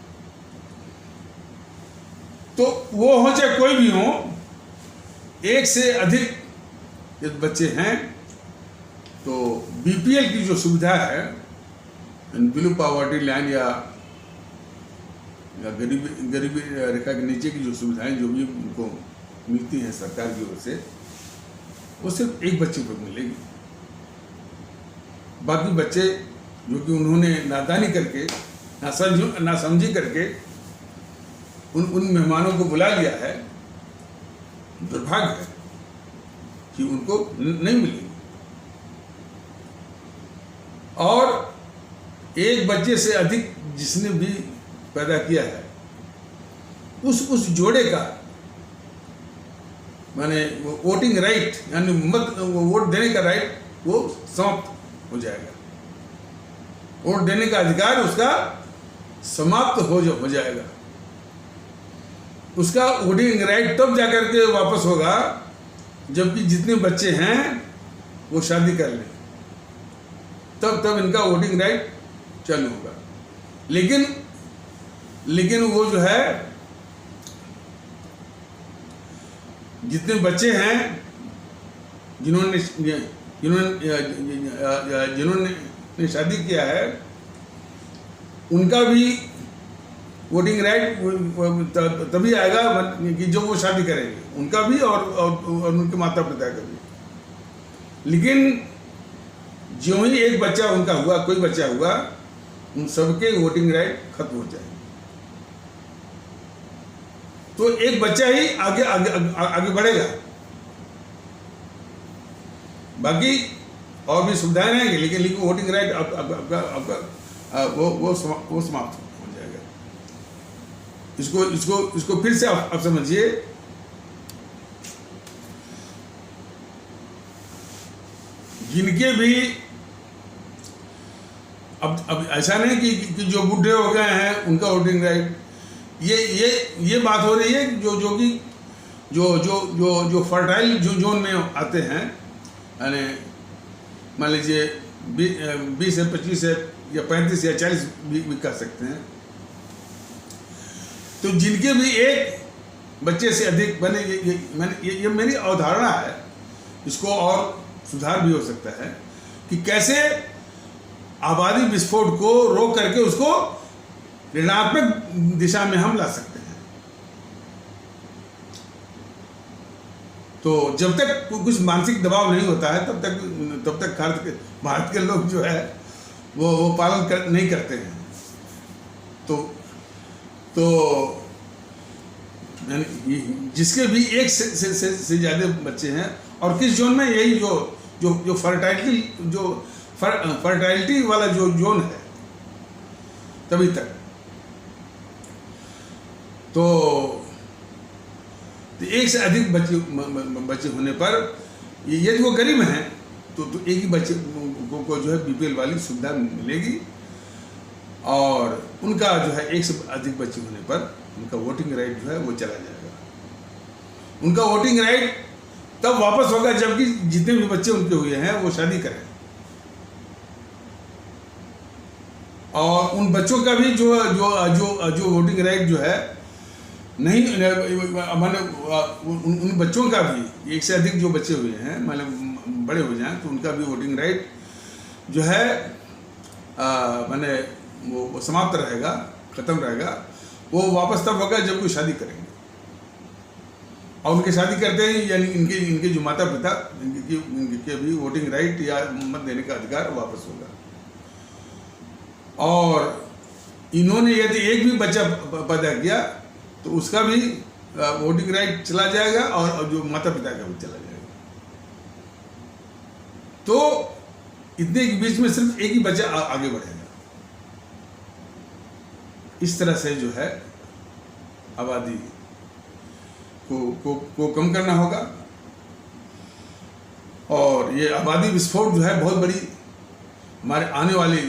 [SPEAKER 1] तो वो हो चाहे कोई भी हो, एक से अधिक यदि बच्चे हैं तो बीपीएल की जो सुविधा है, बिलो पॉवर्टी लाइन या गरीबी रेखा के नीचे की जो सुविधाएं जो भी उनको मिलती हैं सरकार की ओर से, वो सिर्फ एक बच्चे को मिलेगी। बाकी बच्चे जो कि उन्होंने नादानी करके नासमझी करके उन मेहमानों को बुला लिया है, दुर्भाग्य है कि उनको नहीं मिलेगी। और एक बच्चे से अधिक जिसने भी पैदा किया है उस जोड़े का माने वोटिंग राइट यानी वोट देने का राइट वो समाप्त हो जाएगा। वोट देने का अधिकार उसका समाप्त हो जाएगा। उसका वोटिंग राइट तब जाकर के वापस होगा जबकि जितने बच्चे हैं वो शादी कर लें, तब इनका वोटिंग राइट चालू होगा। लेकिन वो जो है जितने बच्चे हैं जिन्होंने शादी किया है उनका भी वोटिंग राइट तभी आएगा कि जब वो शादी करेंगे, उनका भी और उनके माता पिता का भी। लेकिन जो ही एक बच्चा उनका हुआ, कोई बच्चा हुआ, उन सबके वोटिंग राइट खत्म हो जाए। तो एक बच्चा ही आगे बढ़ेगा, बाकी और भी सुविधाएं रहेंगी, लेकिन वोटिंग राइट आपका वो समाप्त हो जाएगा। इसको फिर से आप समझिए। जिनके भी अब ऐसा नहीं कि जो बूढ़े हो गए हैं उनका वोटिंग राइट, ये बात हो रही है जो फर्टाइल जोन में आते हैं, यानी मान लीजिए 20 से 25 से या 35 या 40 भी कह सकते हैं। तो जिनके भी एक बच्चे से अधिक बने, ये मेरी अवधारणा है, इसको और सुधार भी हो सकता है कि कैसे आबादी विस्फोट को रोक करके उसको ऋणात्मक दिशा में हम ला सकते हैं। तो जब तक कुछ मानसिक दबाव नहीं होता है तब तक भारत के लोग जो है वो पालन नहीं करते हैं। तो जिसके भी एक से ज़्यादा बच्चे हैं, और किस जोन में, यही जो फर्टाइलिटी वाला जो जोन है, तभी तक तो एक से अधिक बच्चे होने पर, यदि वो गरीब हैं तो एक ही बच्चे को जो है बीपीएल वाली सुविधा मिलेगी, और उनका जो है एक से अधिक बच्चे होने पर उनका वोटिंग राइट जो है वो चला जाएगा। उनका वोटिंग राइट तब वापस होगा जबकि जितने भी बच्चे उनके हुए हैं वो शादी करें, और उन बच्चों का भी जो वोटिंग राइट जो है नहीं, माने उन बच्चों का भी एक से अधिक जो बच्चे हुए हैं, माने बड़े हो जाएं, तो उनका भी वोटिंग राइट जो है माने वो समाप्त रहेगा, खत्म रहेगा। वो वापस तब होगा जब कोई शादी करेंगे, और उनके शादी करते ही यानी इनके जो माता पिता इनके भी वोटिंग राइट या मत देने का अधिकार वापस होगा। और इन्होंने यदि एक भी बच्चा पैदा किया तो उसका भी वोटिंग राइट चला जाएगा, और जो माता पिता का भी चला जाएगा। तो इतने के बीच में सिर्फ एक ही बच्चा आगे बढ़ेगा। इस तरह से जो है आबादी को कम करना होगा, और ये आबादी विस्फोट जो है बहुत बड़ी हमारे आने वाली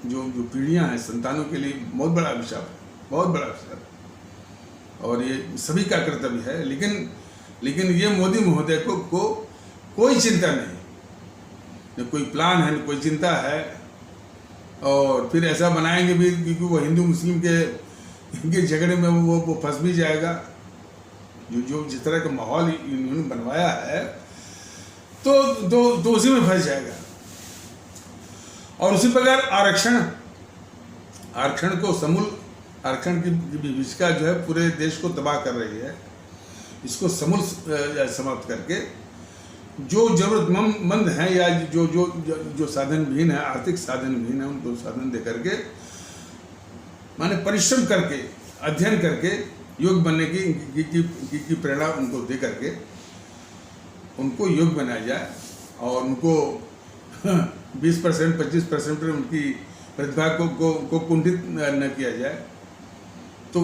[SPEAKER 1] जो पीढ़ियां हैं, संतानों के लिए बहुत बड़ा अभिशाप है, बहुत बड़ा अभिशाप है, और ये सभी का कर्तव्य है। लेकिन ये मोदी महोदय को कोई चिंता नहीं, न कोई प्लान है, न कोई चिंता है, और फिर ऐसा बनाएंगे भी क्योंकि वो हिंदू मुस्लिम के झगड़े में वो फंस भी जाएगा। जो जिस तरह का माहौल इन्होंने बनवाया है तो उसी में फंस जाएगा। और उसी प्रकार आरक्षण को समूल, आरक्षण की विभिषिका जो है पूरे देश को तबाह कर रही है। इसको समूल समाप्त करके जो जरूरतमंद हैं या जो साधनहीन है, आर्थिक साधनहीन है, उनको साधन दे करके, माने परिश्रम करके, अध्ययन करके योग्य बनने की प्रेरणा उनको दे करके उनको योग्य बनाया जाए, और उनको 20% 25% पर उनकी प्रतिभा को कुंठित न किया जाए। तो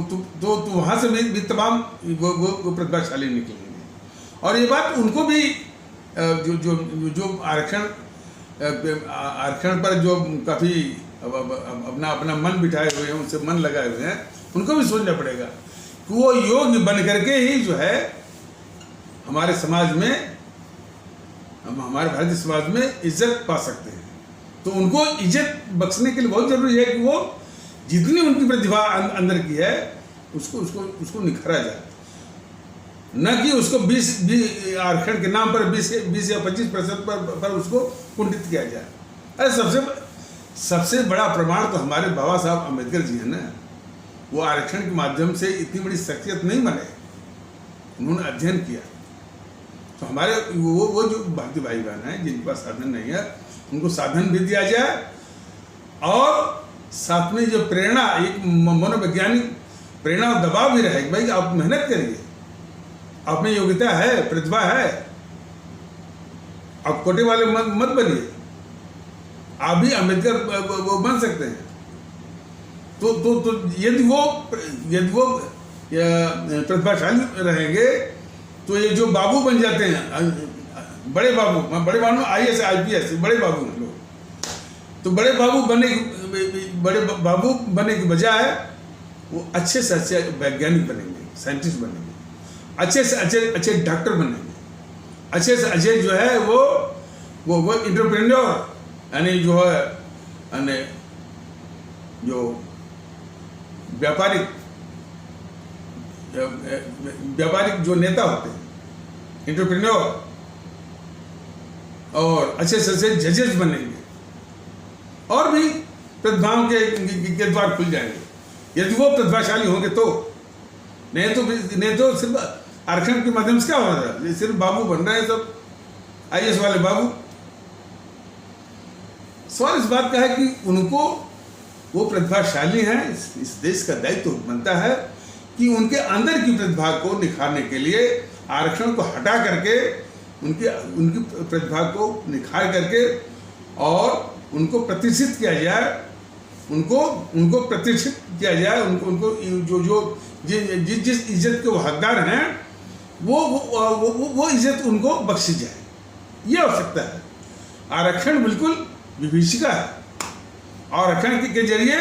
[SPEAKER 1] वहाँ से भी तमाम वो प्रतिभाशाली निकलेंगे। और ये बात उनको भी जो आरक्षण पर जो काफ़ी अपना मन बिठाए हुए हैं, उनसे मन लगाए हुए हैं, उनको भी सोचना पड़ेगा कि वो योग्य बन करके ही जो है हमारे समाज में, हमारे भारतीय समाज में इज्जत पा सकते हैं। तो उनको इज्जत बख्शने के लिए बहुत जरूरी है कि वो जितनी उनकी प्रतिभा अंदर की है उसको निखारा जाए, न कि उसको 20 आरक्षण के नाम पर 20 या 25% पर उसको कुंठित किया जाए। अरे सबसे बड़ा प्रमाण तो हमारे बाबा साहब अम्बेडकर जी हैं ना। वो आरक्षण के माध्यम से इतनी बड़ी शख्सियत नहीं बने, उन्होंने अध्ययन किया। तो हमारे वो जो भारतीय भाई बहन हैं जिनके पास साधन नहीं है, उनको साधन भी दिया जाए और साथ में जो प्रेरणा, एक मनोवैज्ञानिक प्रेरणा और दबाव भी रहे कि भाई आप मेहनत करिए, आप में योग्यता है, प्रतिभा है, आप कोटे वाले मत बनिए, आप भी अम्बेडकर वो बन सकते हैं। तो यदि वो प्रतिभाशाली रहेंगे तो ये जो बाबू बन जाते हैं, बड़े बाबू IAS IPS बड़े बाबू हैं लोग, तो बड़े बाबू बनने के बजाय वो अच्छे से अच्छे वैज्ञानिक बनेंगे, साइंटिस्ट बनेंगे, अच्छे से अच्छे डॉक्टर बनेंगे, अच्छे से अच्छे जो है वो एंटरप्रेन्योर, यानी जो है यानी जो व्यापारिक जो नेता होते हैं, एंटरप्रेन्योर, और अच्छे से अच्छे जजेस बनेंगे और भी प्रतिभाओं के द्वार खुल जाएंगे यदि वो प्रतिभाशाली होंगे तो। नहीं तो सिर्फ आरक्षण के माध्यम से क्या हो रहा है, सिर्फ बाबू बन रहे हैं सब, IAS वाले बाबू। सवाल इस बात का है कि उनको, वो प्रतिभाशाली हैं, इस देश का दायित्व बनता है कि उनके अंदर की प्रतिभा को निखारने के लिए आरक्षण को हटा करके उनकी प्रतिभा को निखार करके और उनको प्रतिष्ठित किया जाए, उनको प्रतिष्ठित किया जाए, उनको जिस इज्जत के वो हकदार हैं वो इज्जत उनको बख्शी जाए, ये आवश्यकता है। आरक्षण बिल्कुल विभीषिका है। आरक्षण के जरिए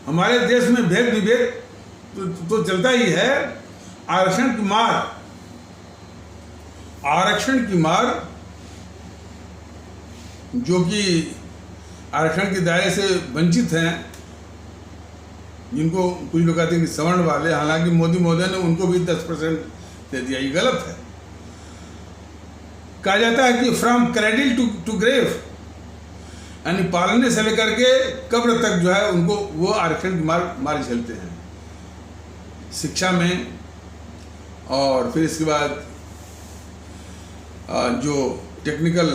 [SPEAKER 1] हमारे देश में भेद विभेद तो चलता ही है। आरक्षण की मार जो कि आरक्षण के दायरे से वंचित हैं, जिनको कुछ लोग कहते हैं कि सवर्ण वाले, हालांकि मोदी महोदय ने उनको भी 10% दे दिया, ये गलत है। कहा जाता है कि फ्रॉम क्रेडिल टू ग्रेव, यानी पालने से लेकर के कब्र तक जो है उनको वो आरक्षण की मार झेलते हैं, शिक्षा में। और फिर इसके बाद जो टेक्निकल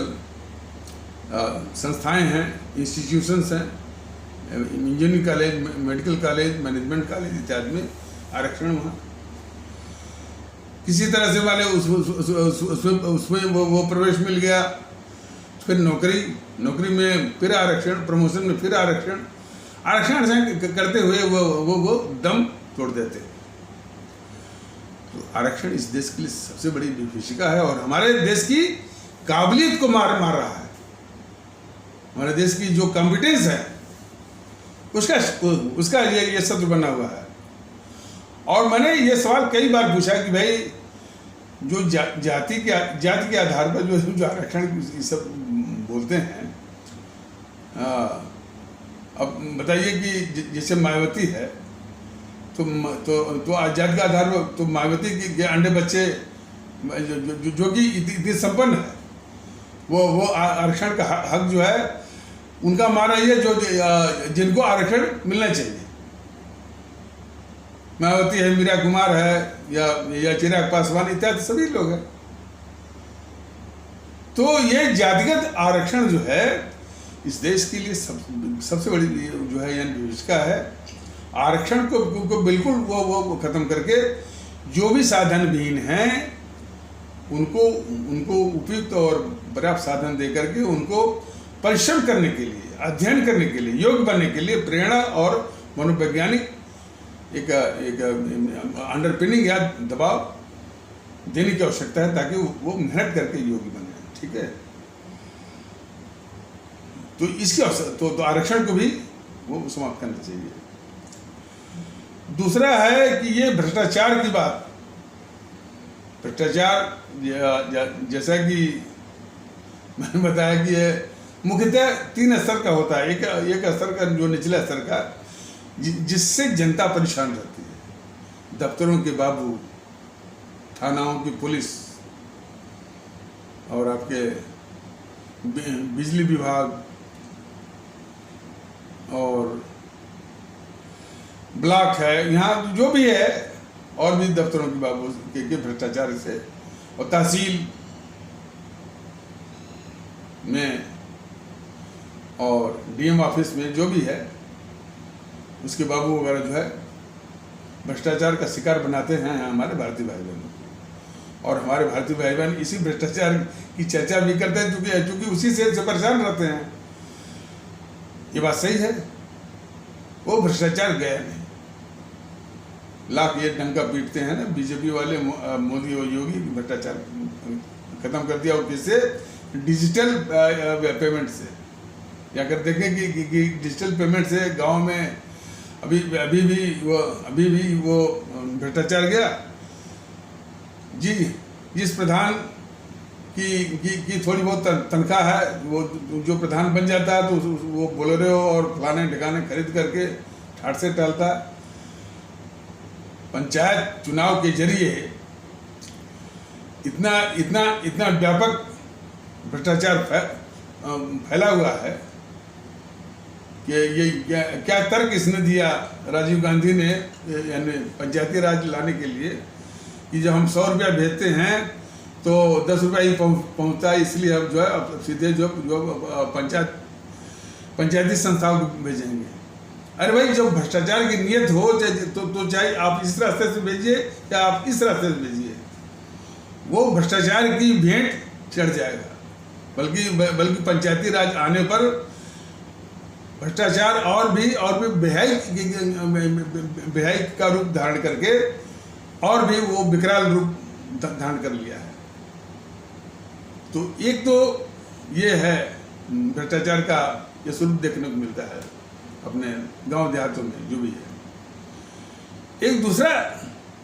[SPEAKER 1] संस्थाएं हैं, इंस्टीट्यूशंस हैं, engineering college, medical college, management college इत्यादि में आरक्षण वहाँ किसी तरह से वाले उसमें वो प्रवेश मिल गया। फिर नौकरी में फिर आरक्षण, प्रमोशन में फिर आरक्षण करते हुए वो दम तोड़ देते। तो आरक्षण इस देश के लिए सबसे बड़ी विभीषिका है और हमारे देश की काबिलियत को मार रहा है। हमारे देश की जो कॉम्पिटेंस है उसका ये शत्रु बना हुआ है। और मैंने ये सवाल कई बार पूछा कि भाई जो जाति के आधार पर जो आरक्षण सब बोलते हैं, अब बताइए कि जैसे मायावती है तो जाति के आधार पर तो मायावती के अंडे बच्चे जो कि इतनी संपन्न है, वो आरक्षण का हक जो है उनका मारा ये जो जिनको आरक्षण मिलना चाहिए। मायावती है, मीरा कुमार है, या चिराग पासवान इत्यादि सभी लोग हैं। तो ये जातिगत आरक्षण जो है इस देश के लिए सबसे बड़ी जो है यानी विभीषिका है। आरक्षण को बिल्कुल वो खत्म करके जो भी साधन विहीन हैं उनको उपयुक्त और पर्याप्त साधन दे करके उनको परिश्रम करने के लिए, अध्ययन करने के लिए, योग्य बनने के लिए प्रेरणा और मनोवैज्ञानिक एक अंडरपिनिंग या दबाव देने की आवश्यकता है ताकि वो मेहनत करके योग्य बने। ठीक है, तो इसकी तो आरक्षण को भी वो समाप्त करना चाहिए। दूसरा है कि ये भ्रष्टाचार की बात, भ्रष्टाचार जैसा कि मैंने बताया कि ये मुख्यतः 3 स्तर का होता है। एक स्तर का जो निचले स्तर का, जिससे जनता परेशान रहती है, दफ्तरों के बाबू, थानाओं की पुलिस और आपके बिजली विभाग और ब्लॉक है, यहाँ जो भी है, और भी दफ्तरों की बाबू के भ्रष्टाचार से, और तहसील में और डीएम ऑफिस में जो भी है, उसके बाबू वगैरह जो है भ्रष्टाचार का शिकार बनाते हैं हमारे भारतीय भाई बहनों को। और हमारे भारतीय भाई बहन इसी भ्रष्टाचार की चर्चा भी करते हैं, क्योंकि उसी से परेशान रहते हैं। ये बात सही है, वो भ्रष्टाचार गया नहीं। लाख ये डंका पीटते हैं ना बीजेपी वाले, मोदी और योगी, भ्रष्टाचार खत्म कर दिया। और किससे? डिजिटल पेमेंट से। या अगर देखें कि डिजिटल पेमेंट से गांव में अभी भी वो भ्रष्टाचार गया जी। जिस प्रधान की थोड़ी बहुत तनख्वाह है, वो जो प्रधान बन जाता है तो वो बोलेरो और फलाने ठिकाने खरीद करके ठाट से टहलता है। पंचायत चुनाव के जरिए इतना व्यापक भ्रष्टाचार फैला हुआ है कि ये क्या तर्क इसने दिया राजीव गांधी ने, यानी पंचायती राज लाने के लिए, कि जब हम 100 रुपया भेजते हैं तो 10 रुपया ही पहुँचता है, इसलिए अब जो है अब सीधे जो पंचायती संस्थाओं को भेजेंगे। अरे भाई, जब भ्रष्टाचार की नियत हो तो चाहे आप इस रास्ते से भेजिए या आप इस रास्ते से भेजिए, वो भ्रष्टाचार की भेंट चढ़ जाएगा। बल्कि पंचायती राज आने पर भ्रष्टाचार और भी बेहाई का रूप धारण करके और भी वो विकराल रूप धारण कर लिया है। तो एक तो ये है भ्रष्टाचार का ये स्वरूप देखने को मिलता है अपने गांव देहातों में जो भी है। एक दूसरा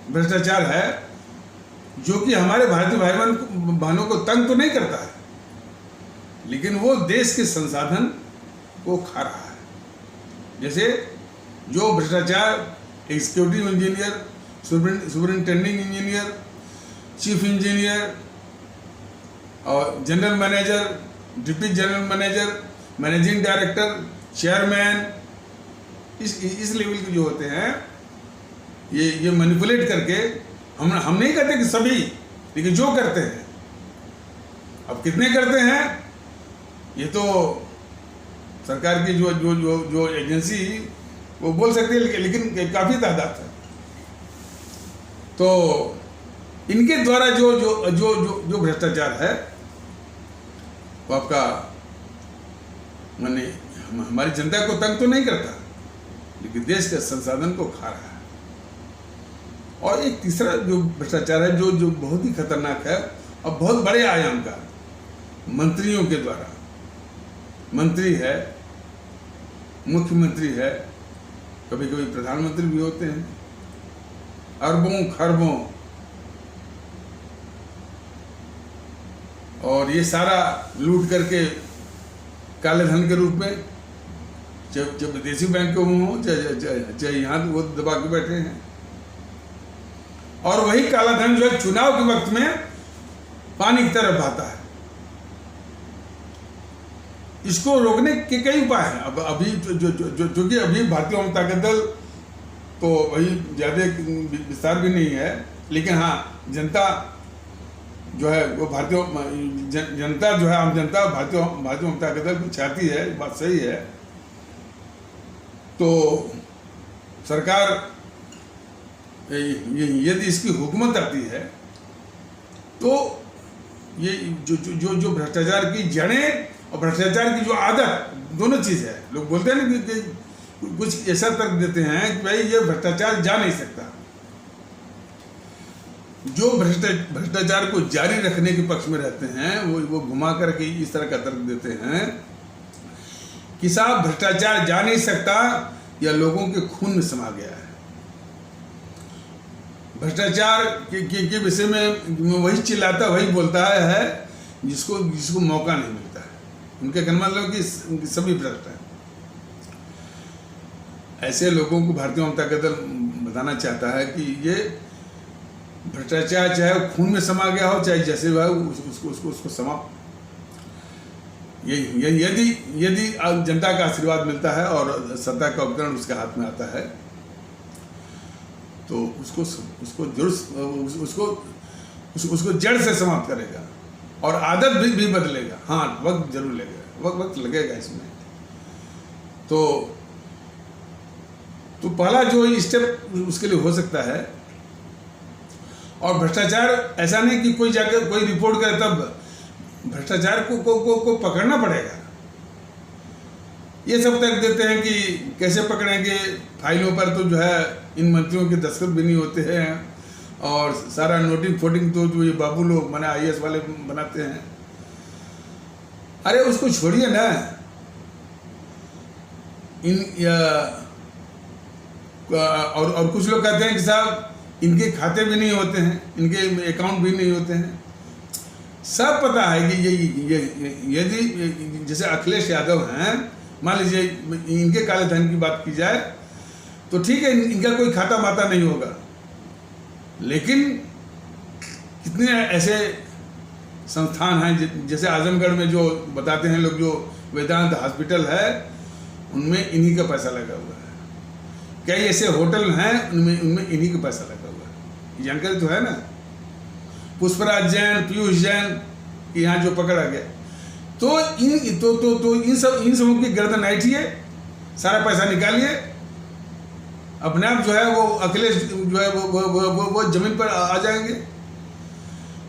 [SPEAKER 1] भ्रष्टाचार है जो कि हमारे भारतीय भाई बहनों को तंग तो नहीं करता है, लेकिन वो देश के संसाधन को खा रहा है। जैसे जो भ्रष्टाचार executive engineer, superintending engineer, chief engineer और general manager, deputy general manager, managing director, chairman, इस लेवल के जो होते हैं, ये मैनिपुलेट करके, हम नहीं कहते कि सभी, लेकिन जो करते हैं, अब कितने करते हैं ये तो सरकार की जो एजेंसी वो बोल सकती है, लेकिन काफ़ी तादाद है। तो इनके द्वारा जो भ्रष्टाचार है वो आपका माने हमारी जनता को तंग तो नहीं करता, लेकिन देश के संसाधन को खा रहा है। और एक तीसरा जो भ्रष्टाचार है जो बहुत ही खतरनाक है और बहुत बड़े आयाम का, मंत्रियों के द्वारा। मंत्री है, मुख्यमंत्री है, कभी कभी प्रधानमंत्री भी होते हैं, अरबों खरबों, और ये सारा लूट करके काले धन के रूप में, चाहे विदेशी बैंक में हो, चाहे यहाँ वो दबा के बैठे हैं। और वही काला धन जो है चुनाव के वक्त में पानी की तरह बहता है। इसको रोकने के कई उपाय हैं। अब अभी जो कि अभी भारतीय जनता दल तो वही ज़्यादा विस्तार भी नहीं है, लेकिन हाँ, जनता जो है वो जनता जो है, आम जनता भारतीय जनता दल को चाहती है, बात सही है। तो सरकार यदि इसकी हुकूमत आती है तो ये जो भ्रष्टाचार की जड़ें और भ्रष्टाचार की जो आदत, दोनों चीज़ है। लोग बोलते हैं ना कि कुछ ऐसा तर्क देते हैं कि भाई ये भ्रष्टाचार जा नहीं सकता। जो भ्रष्टाचार को जारी रखने के पक्ष में रहते हैं वो घुमा करके इस तरह का तर्क देते हैं कि साहब भ्रष्टाचार जा नहीं सकता या लोगों के खून में समा गया है। भ्रष्टाचार के विषय में वही चिल्लाता, वही बोलता है जिसको मौका नहीं मिलता है। उनके कहना मतलब कि सभी भ्रष्ट हैं। ऐसे लोगों को भारतीय जनता दल बताना चाहता है कि ये भ्रष्टाचार चाहे खून में समा गया हो, चाहे जैसे भी हो, उसको समाप्त, यदि जनता का आशीर्वाद मिलता है और सत्ता का उपकरण उसके हाथ में आता है तो उसको जड़ से समाप्त करेगा और आदत भी बदलेगा। हाँ, वक्त जरूर लगेगा, वक्त लगेगा इसमें। तो पहला जो स्टेप उसके लिए हो सकता है। और भ्रष्टाचार ऐसा नहीं कि कोई जाकर कोई रिपोर्ट करे तब, भ्रष्टाचार को पकड़ना पड़ेगा। ये सब तक देते हैं कि कैसे पकड़ेंगे, फाइलों पर तो जो है इन मंत्रियों के दस्तखत भी नहीं होते हैं और सारा नोटिंग फोटिंग तो जो ये बाबू लोग माने IAS वाले बनाते हैं। अरे उसको छोड़िए ना, और कुछ लोग कहते हैं कि साहब इनके खाते भी नहीं होते हैं, इनके अकाउंट भी नहीं होते हैं। सब पता है कि ये यदि जैसे अखिलेश यादव हैं, मान लीजिए इनके काले धन की बात की जाए तो ठीक है, इनका कोई खाता माता नहीं होगा, लेकिन कितने ऐसे संस्थान हैं जैसे आजमगढ़ में जो बताते हैं लोग, जो वेदांत हॉस्पिटल है उनमें इन्हीं का पैसा लगा हुआ है। कई ऐसे होटल हैं उनमें इन्हीं का पैसा लगा हुआ है। ये जानकारी तो है ना। पुष्पराज जैन, पीयूष जैन की यहाँ जो पकड़ा गया, तो इन सबों की गर्दन ऐठिए, सारा पैसा निकालिए, अपने आप जो है वो अखिलेश जो है वो जमीन पर आ जाएंगे।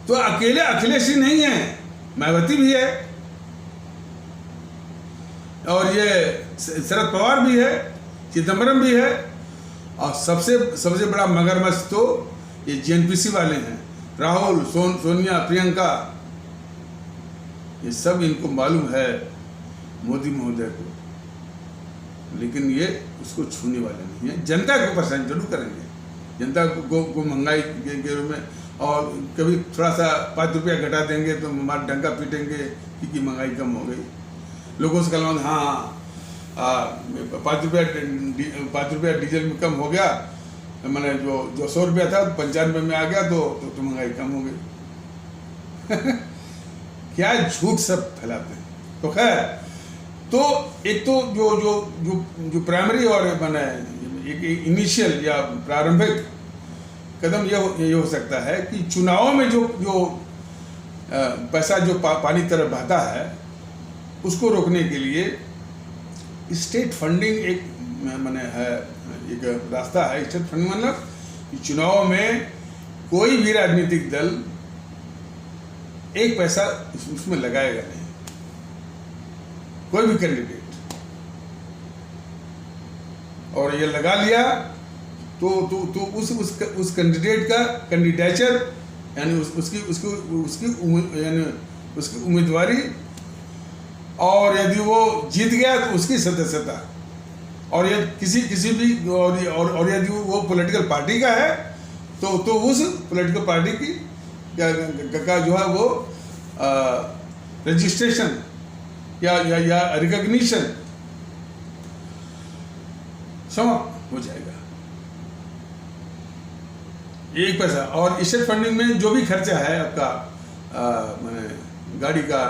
[SPEAKER 1] तो अकेले अखिलेश ही नहीं है, मायावती भी है और ये शरद पवार भी है, चिदम्बरम भी है, और सबसे बड़ा मगरमच्छ तो ये JNPC वाले हैं, राहुल, सोनिया, प्रियंका। ये सब इनको मालूम है मोदी महोदय को, लेकिन ये उसको छूने वाले नहीं है। जनता को परेशान जरूर करेंगे, जनता को महंगाई के रूप में, और कभी थोड़ा सा 5 रुपया घटा देंगे तो हमारा डंका पीटेंगे कि महंगाई कम हो गई। लोगों से कल हाँ 5 रुपया डीजल में कम हो गया, मैंने जो 100 रुपया था 95 में आ गया तो महंगाई कम हो गई। क्या झूठ सब फैलाते हैं। तो खैर, तो एक तो जो प्राइमरी और मैंने एक इनिशियल या प्रारंभिक कदम ये हो सकता है कि चुनावों में जो पैसा जो पानी तरफ बहता है उसको रोकने के लिए स्टेट फंडिंग एक मैंने है, एक रास्ता है। स्टेट फंडिंग मतलब कि चुनाव में कोई भी राजनीतिक दल एक पैसा उसमें लगाएगा नहीं, कोई भी कैंडिडेट, और ये लगा लिया तो उस कैंडिडेट का कैंडिडेचर यानी उसकी उम्मीदवारी, और यदि वो जीत गया तो उसकी सदस्यता, और यदि किसी भी और यदि वो पॉलिटिकल पार्टी का है तो उस पॉलिटिकल पार्टी की का जो है वो रजिस्ट्रेशन या रिकॉग्निशन समाप्त हो जाएगा। एक पैसा। और स्टेट फंडिंग में जो भी खर्चा है आपका, मैंने गाड़ी का,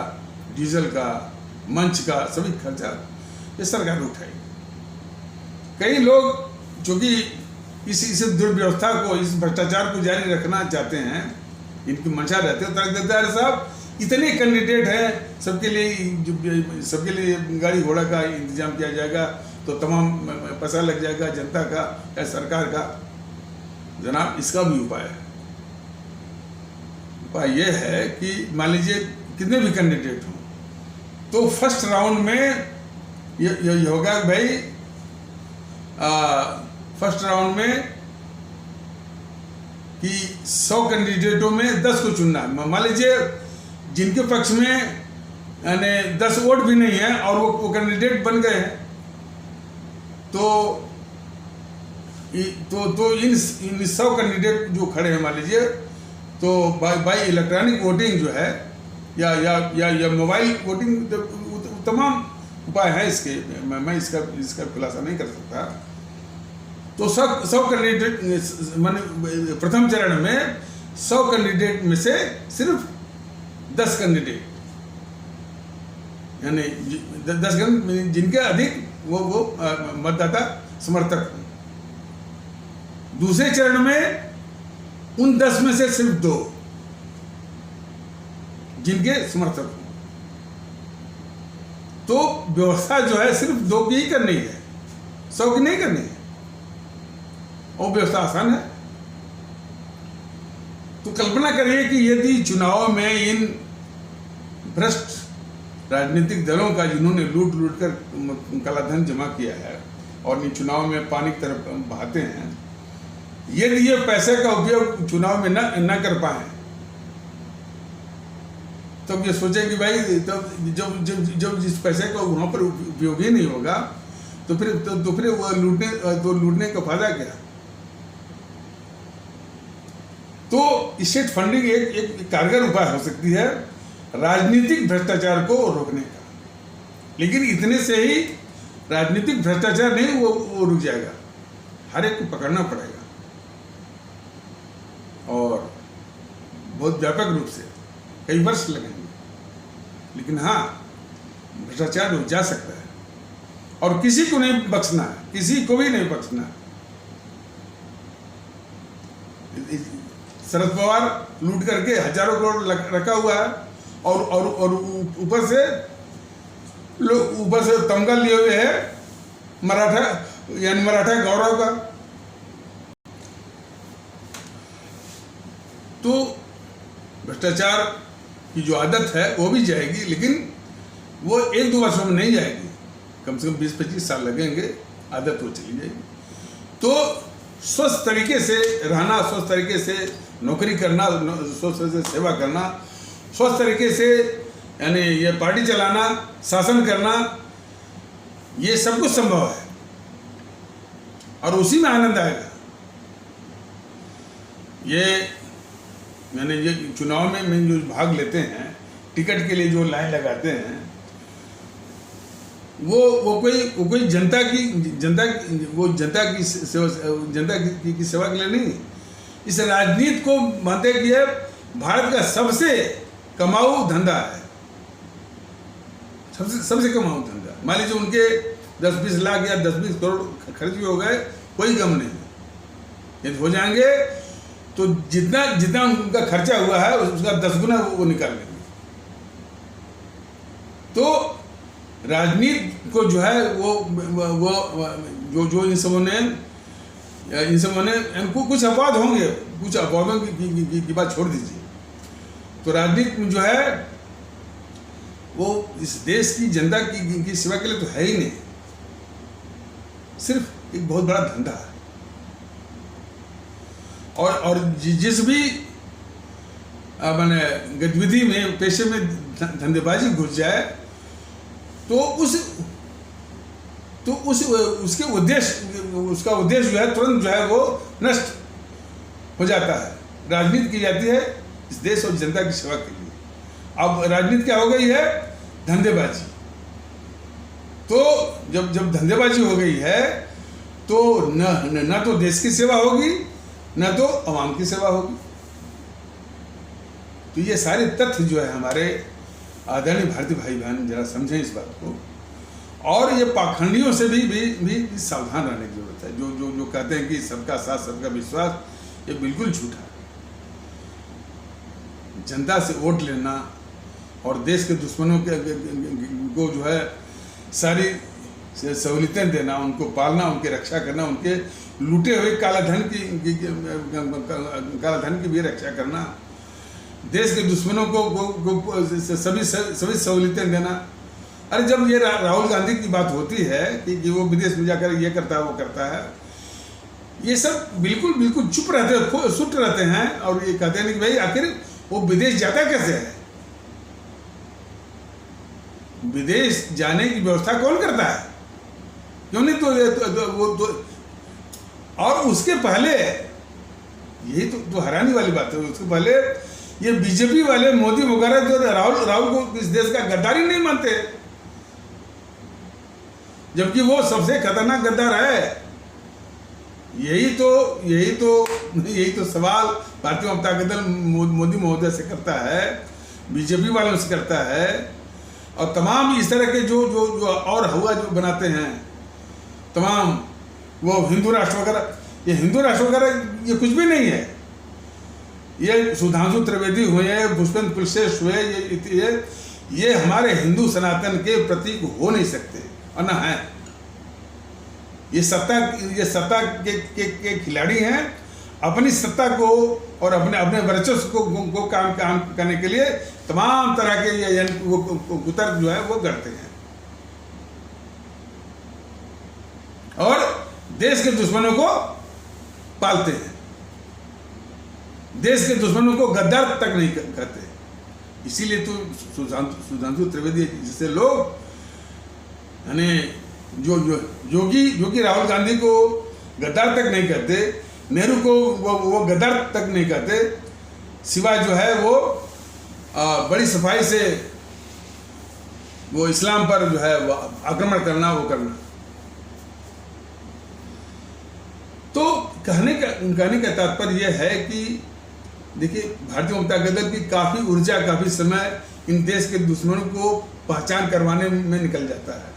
[SPEAKER 1] डीजल का, मंच का, सभी खर्चा ये सरकार उठाएगी। कई लोग जो कि इस दुर्व्यवस्था को, इस भ्रष्टाचार को जारी रखना चाहते हैं, इनकी मंशा रहते हैं, तर्क देते हैं साहब इतने कैंडिडेट हैं, सबके लिए गाड़ी घोड़ा का इंतजाम किया जाएगा तो तमाम पैसा लग जाएगा जनता का या सरकार का। जनाब, इसका भी उपाय है। उपाय ये है कि मान लीजिए कितने भी कैंडिडेट हों तो फर्स्ट राउंड में ये होगा भाई, फर्स्ट राउंड में कि 100 कैंडिडेटों में 10 को चुनना है। मान लीजिए जिनके पक्ष में यानी 10 वोट भी नहीं है और वो कैंडिडेट बन गए हैं, तो तो इन 100 कैंडिडेट जो खड़े हैं, मान लीजिए, तो बाई इलेक्ट्रॉनिक वोटिंग जो है या मोबाइल वोटिंग, तमाम उपाय हैं इसके, मैं इसका खुलासा नहीं कर सकता। तो 100 कैंडिडेट, माने प्रथम चरण में 100 कैंडिडेट में से सिर्फ 10 कैंडिडेट, यानी 10 कैंडिडेट जिनके अधिक वो मतदाता समर्थक हैं। दूसरे चरण में उन 10 में से सिर्फ 2 जिनके समर्थक हों। तो व्यवस्था जो है सिर्फ 2 की ही करनी है, 100 की नहीं करनी है, और व्यवस्था आसान है। तो कल्पना करिए कि यदि चुनाव में इन भ्रष्ट राजनीतिक दलों का, जिन्होंने लूट कर कालाधन जमा किया है और इन चुनाव में पानी की तरफ बहाते हैं, यदि ये पैसे का उपयोग चुनाव में न कर पाए, तब ये सोचें कि भाई तब जब जिस पैसे का वहां पर उपयोग ही नहीं होगा, तो फिर वो लूटने का फायदा क्या। तो स्टेट फंडिंग एक कारगर उपाय हो सकती है राजनीतिक भ्रष्टाचार को रोकने का, लेकिन इतने से ही राजनीतिक भ्रष्टाचार नहीं वो रुक जाएगा, हर एक को पकड़ना पड़ेगा और बहुत व्यापक रूप से, कई वर्ष लगेंगे, लेकिन हाँ, भ्रष्टाचार रुक जा सकता है और किसी को नहीं बख्शना है, किसी को भी नहीं बख्शना है। शरद पवार लूट करके हजारों करोड़ रखा हुआ है और ऊपर से तमगा लिए हुए है मराठा गौरव का। तो भ्रष्टाचार की जो आदत है वो भी जाएगी, लेकिन वो 1-2 वर्षों में नहीं जाएगी, कम से कम 20-25 साल लगेंगे, आदत वो चली जाएगी। तो स्वस्थ तरीके से रहना, स्वस्थ तरीके से नौकरी करना, स्वस्थ तरीके से सेवा करना, स्वस्थ तरीके से यानी ये पार्टी चलाना, शासन करना, ये सब कुछ संभव है और उसी में आनंद आएगा। ये चुनाव में जो भाग लेते हैं, टिकट के लिए जो लाइन लगाते हैं, वो कोई जनता की सेवा के लिए नहीं, इस राजनीति को मानते कि ये भारत का सबसे कमाऊ धंधा है, सबसे कमाऊ धंधा। मान लीजिए उनके 10-20 लाख या 10-20 करोड़ खर्च भी हो गए, कोई गम नहीं, यदि हो जाएंगे तो जितना उनका खर्चा हुआ है उसका 10 गुना वो निकाल लेंगे। तो राजनीति को जो है वो जो इन सबों ने इनको कुछ अपवाद होंगे, कुछ अपवादों की बात छोड़ दीजिए। तो राजनीति में जो है वो इस देश की जनता की सेवा के लिए तो है ही नहीं, सिर्फ एक बहुत बड़ा धंधा है। और जिस भी मैंने गतिविधि में, पेशे में धंधेबाजी घुस जाए तो उसका उद्देश्य जो है तुरंत जो है वो नष्ट हो जाता है। राजनीति की जाती है इस देश और जनता की सेवा के लिए। अब राजनीति क्या हो गई है? धंधेबाजी। तो जब धंधेबाजी हो गई है तो न तो देश की सेवा होगी, न तो आवाम की सेवा होगी। तो ये सारे तथ्य जो है हमारे आदरणीय भारतीय भाई बहन जरा समझें इस बात को, और ये पाखंडियों से भी सावधान रहने की जरूरत है। जो कहते हैं कि सबका साथ सबका विश्वास, ये बिल्कुल झूठा है। जनता से वोट लेना और देश के दुश्मनों को जो है सारी सहूलियतें देना, उनको पालना, उनकी रक्षा करना, उनके लूटे हुए कालाधन की भी रक्षा करना, देश के दुश्मनों को सभी सहूलियतें देना। अरे जब ये राहुल गांधी की बात होती है कि वो विदेश में जाकर ये करता है वो करता है, ये सब बिल्कुल चुप रहते हैं, सुट रहते हैं और ये कहते हैं कि भाई आखिर वो विदेश जाता कैसे है? विदेश जाने की व्यवस्था कौन करता है? क्यों नहीं? और उसके पहले यही तो हैरानी वाली बात है, उसके पहले ये बीजेपी वाले मोदी वगैरह जो राहुल को इस देश का गद्दार ही नहीं मानते, जबकि वो सबसे खतरनाक गद्दार है। यही तो सवाल भारतीय जनता दल मोदी महोदय से करता है, बीजेपी वालों से करता है, और तमाम इस तरह के जो और हुआ जो बनाते हैं तमाम, वो हिंदू राष्ट्र वगैरह, ये हिंदू राष्ट्र वगैरह ये कुछ भी नहीं है। ये सुधांशु त्रिवेदी हुए, पुष्पेंद्र कुलश्रेष्ठ हुए, ये हमारे हिंदू सनातन के प्रतीक हो नहीं सकते, और न है। ये सत्ता के खिलाड़ी हैं। अपनी सत्ता को और अपने वर्चस्व को काम करने के लिए तमाम तरह के कुतर्क जो है वो करते हैं, और देश के दुश्मनों को पालते हैं। देश के दुश्मनों को गद्दार तक नहीं कहते। इसीलिए तो सुधांशु त्रिवेदी जैसे लोग, यानी जो कि राहुल गांधी को गद्दार तक नहीं कहते, नेहरू को वो गद्दार तक नहीं कहते, सिवाय जो है वो बड़ी सफाई से वो इस्लाम पर जो है वो आक्रमण करना, वो करना। तो कहने का तात्पर्य यह है कि देखिए, भारतीय जनता दल की काफ़ी ऊर्जा, काफ़ी समय इन देश के दुश्मनों को पहचान करवाने में निकल जाता है।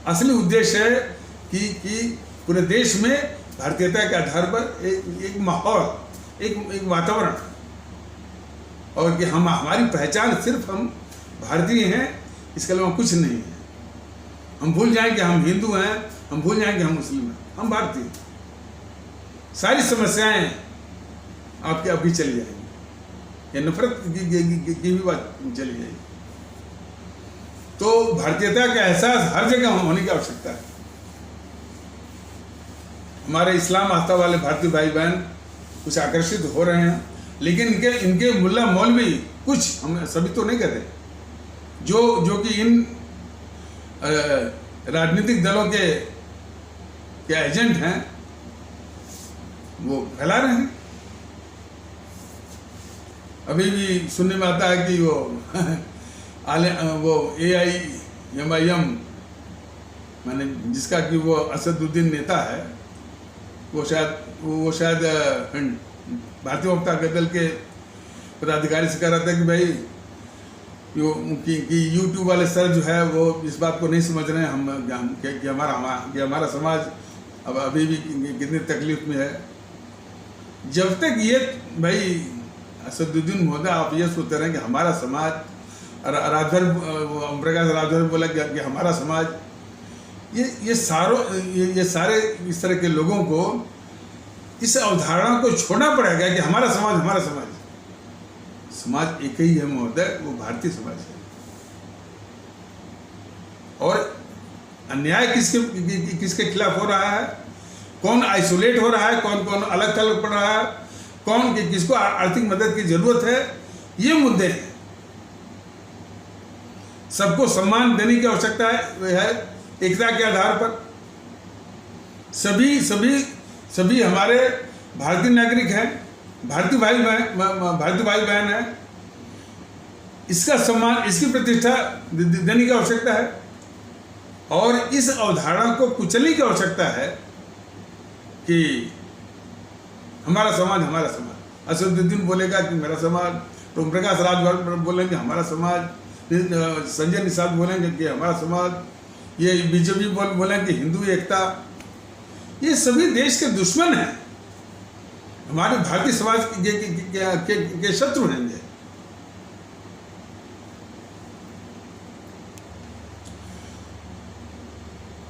[SPEAKER 1] असली उद्देश्य है कि पूरे देश में भारतीयता के आधार पर एक माहौल, एक वातावरण, और कि हमारी पहचान सिर्फ हम भारतीय हैं, इसके अलावा कुछ नहीं है। हम भूल जाएं कि हम हिंदू हैं, हम भूल जाएं कि हम मुस्लिम हैं, हम भारतीय। सारी समस्याएं आपकी चली जाएंगी, ये नफरत की भी बात चली जाएगी। तो भारतीयता का एहसास हर जगह होने की आवश्यकता है। हमारे इस्लाम आस्था वाले भारतीय भाई बहन कुछ आकर्षित हो रहे हैं, लेकिन इनके मुल्ला मौलवी कुछ, हम सभी तो नहीं कहते, जो कि इन राजनीतिक दलों के एजेंट हैं, वो फैला रहे हैं। अभी भी सुनने में आता है कि वो AIMIM, माने जिसका कि वो असदुद्दीन नेता है, वो शायद भारतीय जनता दल के पदाधिकारी से कह रहा था कि भाई कि यूट्यूब वाले सर जो है वो इस बात को नहीं समझ रहे हैं कि हमारा समाज अब अभी भी कितनी तकलीफ में है। जब तक ये भाई असदुद्दीन महोदय आप ये सोचते रहे कि हमारा समाज, प्रकाश राजभर बोला कि हमारा समाज, ये सारे इस तरह के लोगों को इस अवधारणा को छोड़ना पड़ेगा कि हमारा समाज एक ही है महोदय, वो भारतीय समाज है। और अन्याय किसके खिलाफ हो रहा है, कौन आइसोलेट हो रहा है, कौन अलग थलग पड़ रहा है, कौन किसको आर्थिक मदद की जरूरत है, ये मुद्दे हैं। सबको सम्मान देने की आवश्यकता है एकता के आधार पर। सभी हमारे भारतीय नागरिक हैं, भारतीय भाई बहन हैं। इसका सम्मान, इसकी प्रतिष्ठा देने की आवश्यकता है, और इस अवधारणा को कुचलने की आवश्यकता है कि हमारा समाज। असदुद्दीन बोलेगा कि मेरा समाज, तो प्रकाश राजभर बोलेंगे हमारा समाज, संजय निषाद बोलेंगे कि हमारा समाज, ये बीजेपी बोलेंगे कि हिंदू एकता। ये सभी देश के दुश्मन हैं, हमारे भारतीय समाज के शत्रु हैं ये।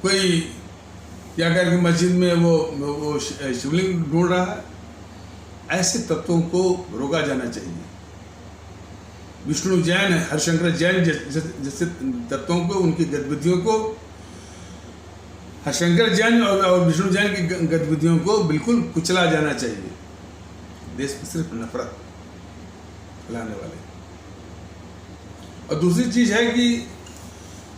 [SPEAKER 1] कोई क्या करके मस्जिद में वो शिवलिंग ढूंढ रहा है, ऐसे तत्वों को रोका जाना चाहिए। विष्णु जैन, हरिशंकर जैन जैसे तत्वों को, उनकी गतिविधियों को, हरिशंकर जैन और विष्णु जैन की गतिविधियों को बिल्कुल कुचला जाना चाहिए। देश में सिर्फ नफरत फैलाने वाले। और दूसरी चीज है कि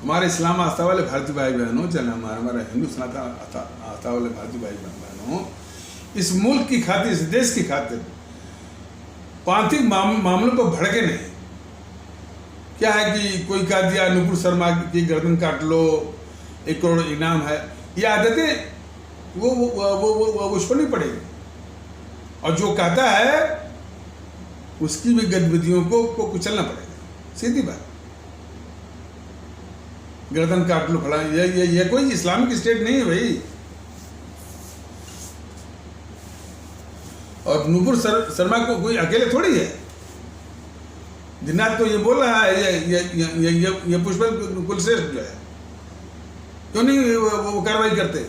[SPEAKER 1] हमारे इस्लाम आस्था वाले भारतीय भाई बहनों, चले हमारा हिंदू सनातन आस्था वाले भारतीय भाई बहनों, इस मुल्क की खातिर, इस देश की खातिर पांथिक मामलों पर भड़के नहीं। क्या है कि कोई कह दिया नुपुर शर्मा की गर्दन काट लो, 1 करोड़ इनाम है, ये आदतें वो उस पर नहीं पड़ेगी। और जो कहता है उसकी भी गतिविधियों को कुचलना पड़ेगा, सीधी बात। गर्दन काट लो फला, ये कोई इस्लामिक स्टेट नहीं है भाई। और नुपुर शर्मा को कोई अकेले थोड़ी है, दिनात तो ये बोल रहा है ये पुष्पेंद्र कुलश्रेष्ठ जो है, क्यों नहीं वो कार्रवाई करते?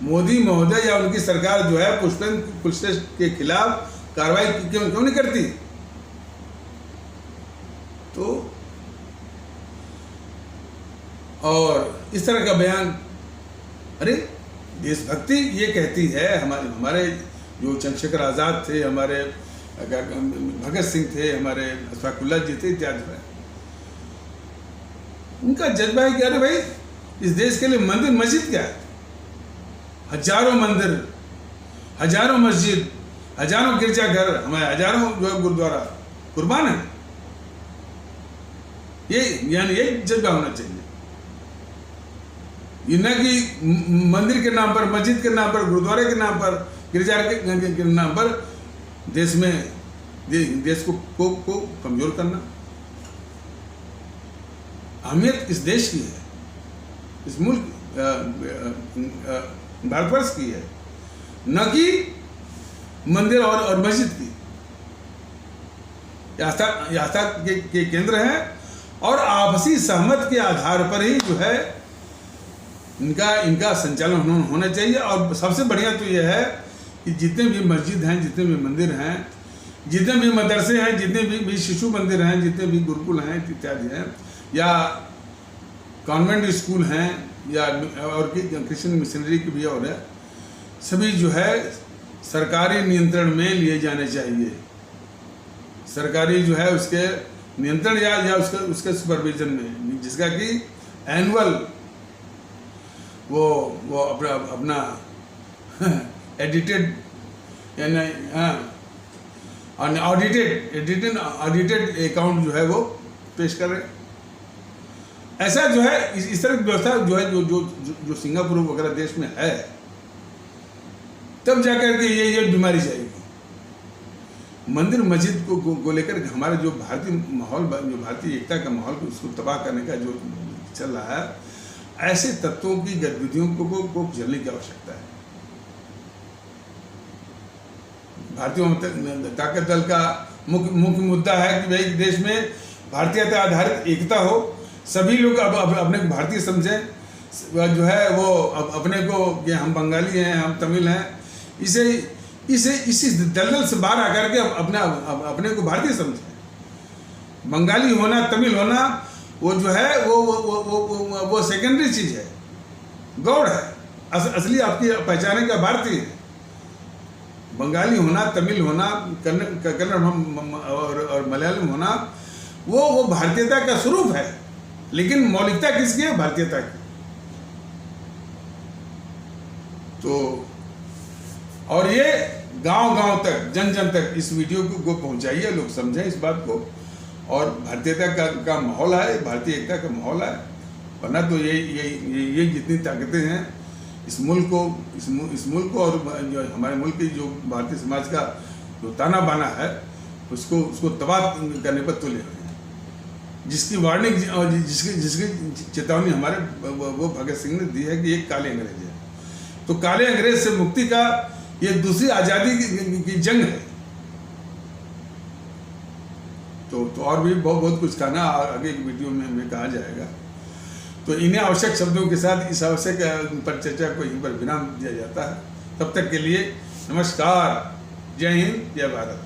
[SPEAKER 1] मोदी महोदय या उनकी सरकार जो है पुष्पेंद्र कुलश्रेष्ठ के खिलाफ कार्रवाई क्यों नहीं करती? तो और इस तरह का बयान, अरे देशभक्ति ये कहती है, हमारे जो चंद्रशेखर आज़ाद थे, हमारे भगत सिंह थे, हमारे अशफाकुल्ला जी थे इत्यादि, उनका जज्बा है कि अरे भाई इस देश के लिए मंदिर मस्जिद क्या है, हजारों मंदिर, हजारों मस्जिद, हजारों गिरजाघर, हमारे हजारों जो है गुरुद्वारा कुर्बान है। ये यानी ये जज्बा होना चाहिए, ये न कि मंदिर के नाम पर, मस्जिद के नाम पर, गुरुद्वारे के नाम पर, गिरजाघर के नाम पर देश में देश को कमजोर करना। अहमियत इस देश की है, इस मुल्क भारतवर्ष की है, न कि मंदिर और मस्जिद की। आस्था के केंद्र है और आपसी सहमत के आधार पर ही जो है इनका संचालन होना चाहिए। और सबसे बढ़िया तो यह है कि जितने भी मस्जिद हैं, जितने भी मंदिर हैं, जितने भी मदरसे हैं, जितने भी शिशु मंदिर हैं, जितने भी गुरुकुल हैं इत्यादि हैं, या कॉन्वेंट स्कूल हैं, या और क्रिश्चियन मिशनरी की भी और है, सभी जो है सरकारी नियंत्रण में लिए जाने चाहिए। सरकारी जो है उसके नियंत्रण या उसके सुपरविजन में, जिसका कि एनुअल वो अपना एडिटेड यानी ऑडिटेड अकाउंट जो है वो पेश कर रहे। ऐसा जो है इस तरह की व्यवस्था जो है जो सिंगापुर वगैरह देश में है, तब जाकर के ये बीमारी जाएगी। मंदिर मस्जिद को लेकर हमारे जो भारतीय माहौल, जो भारतीय एकता का माहौल, उसको तबाह करने का जो चल रहा है, ऐसे तत्वों की गतिविधियों को झेलने की आवश्यकता है। भारतीय ताकत दल का मुख्य मुद्दा है कि भाई देश में भारतीयता आधारित एकता हो, सभी लोग अब अपने को भारतीय समझें, जो है वो अपने को कि हम बंगाली हैं, हम तमिल हैं, इसी दलदल से बाहर आकर के अपने को भारतीय समझें। बंगाली होना, तमिल होना वो जो है वो सेकेंडरी चीज है, गौड़ है। असली आपकी पहचाने का भारतीय है। बंगाली होना, तमिल होना, कन्नड़ और मलयालम होना वो भारतीयता का स्वरूप है, लेकिन मौलिकता किसकी है? भारतीयता की। तो और ये गांव-गांव तक, जन तक इस वीडियो को पहुंचाइए, लोग समझें इस बात को। और भारतीयता का माहौल है, भारतीय एकता का माहौल है। वरना तो ये जितनी ताकतें हैं इस मुल्क को और जो हमारे मुल्क की जो भारतीय समाज का जो ताना बाना है उसको तबाह करने पर तुले हुए हैं। जिसकी वार्निंग और जिसकी चेतावनी हमारे वो भगत सिंह ने दी है कि ये काले अंग्रेज है। तो काले अंग्रेज से मुक्ति का ये दूसरी आज़ादी की जंग है। तो और भी बहुत कुछ कहना आगे की वीडियो में कहा जाएगा। तो इन्हें आवश्यक शब्दों के साथ इस आवश्यक पर चर्चा को यहीं पर विराम दिया जाता है। तब तक के लिए नमस्कार, जय हिंद, जय भारत।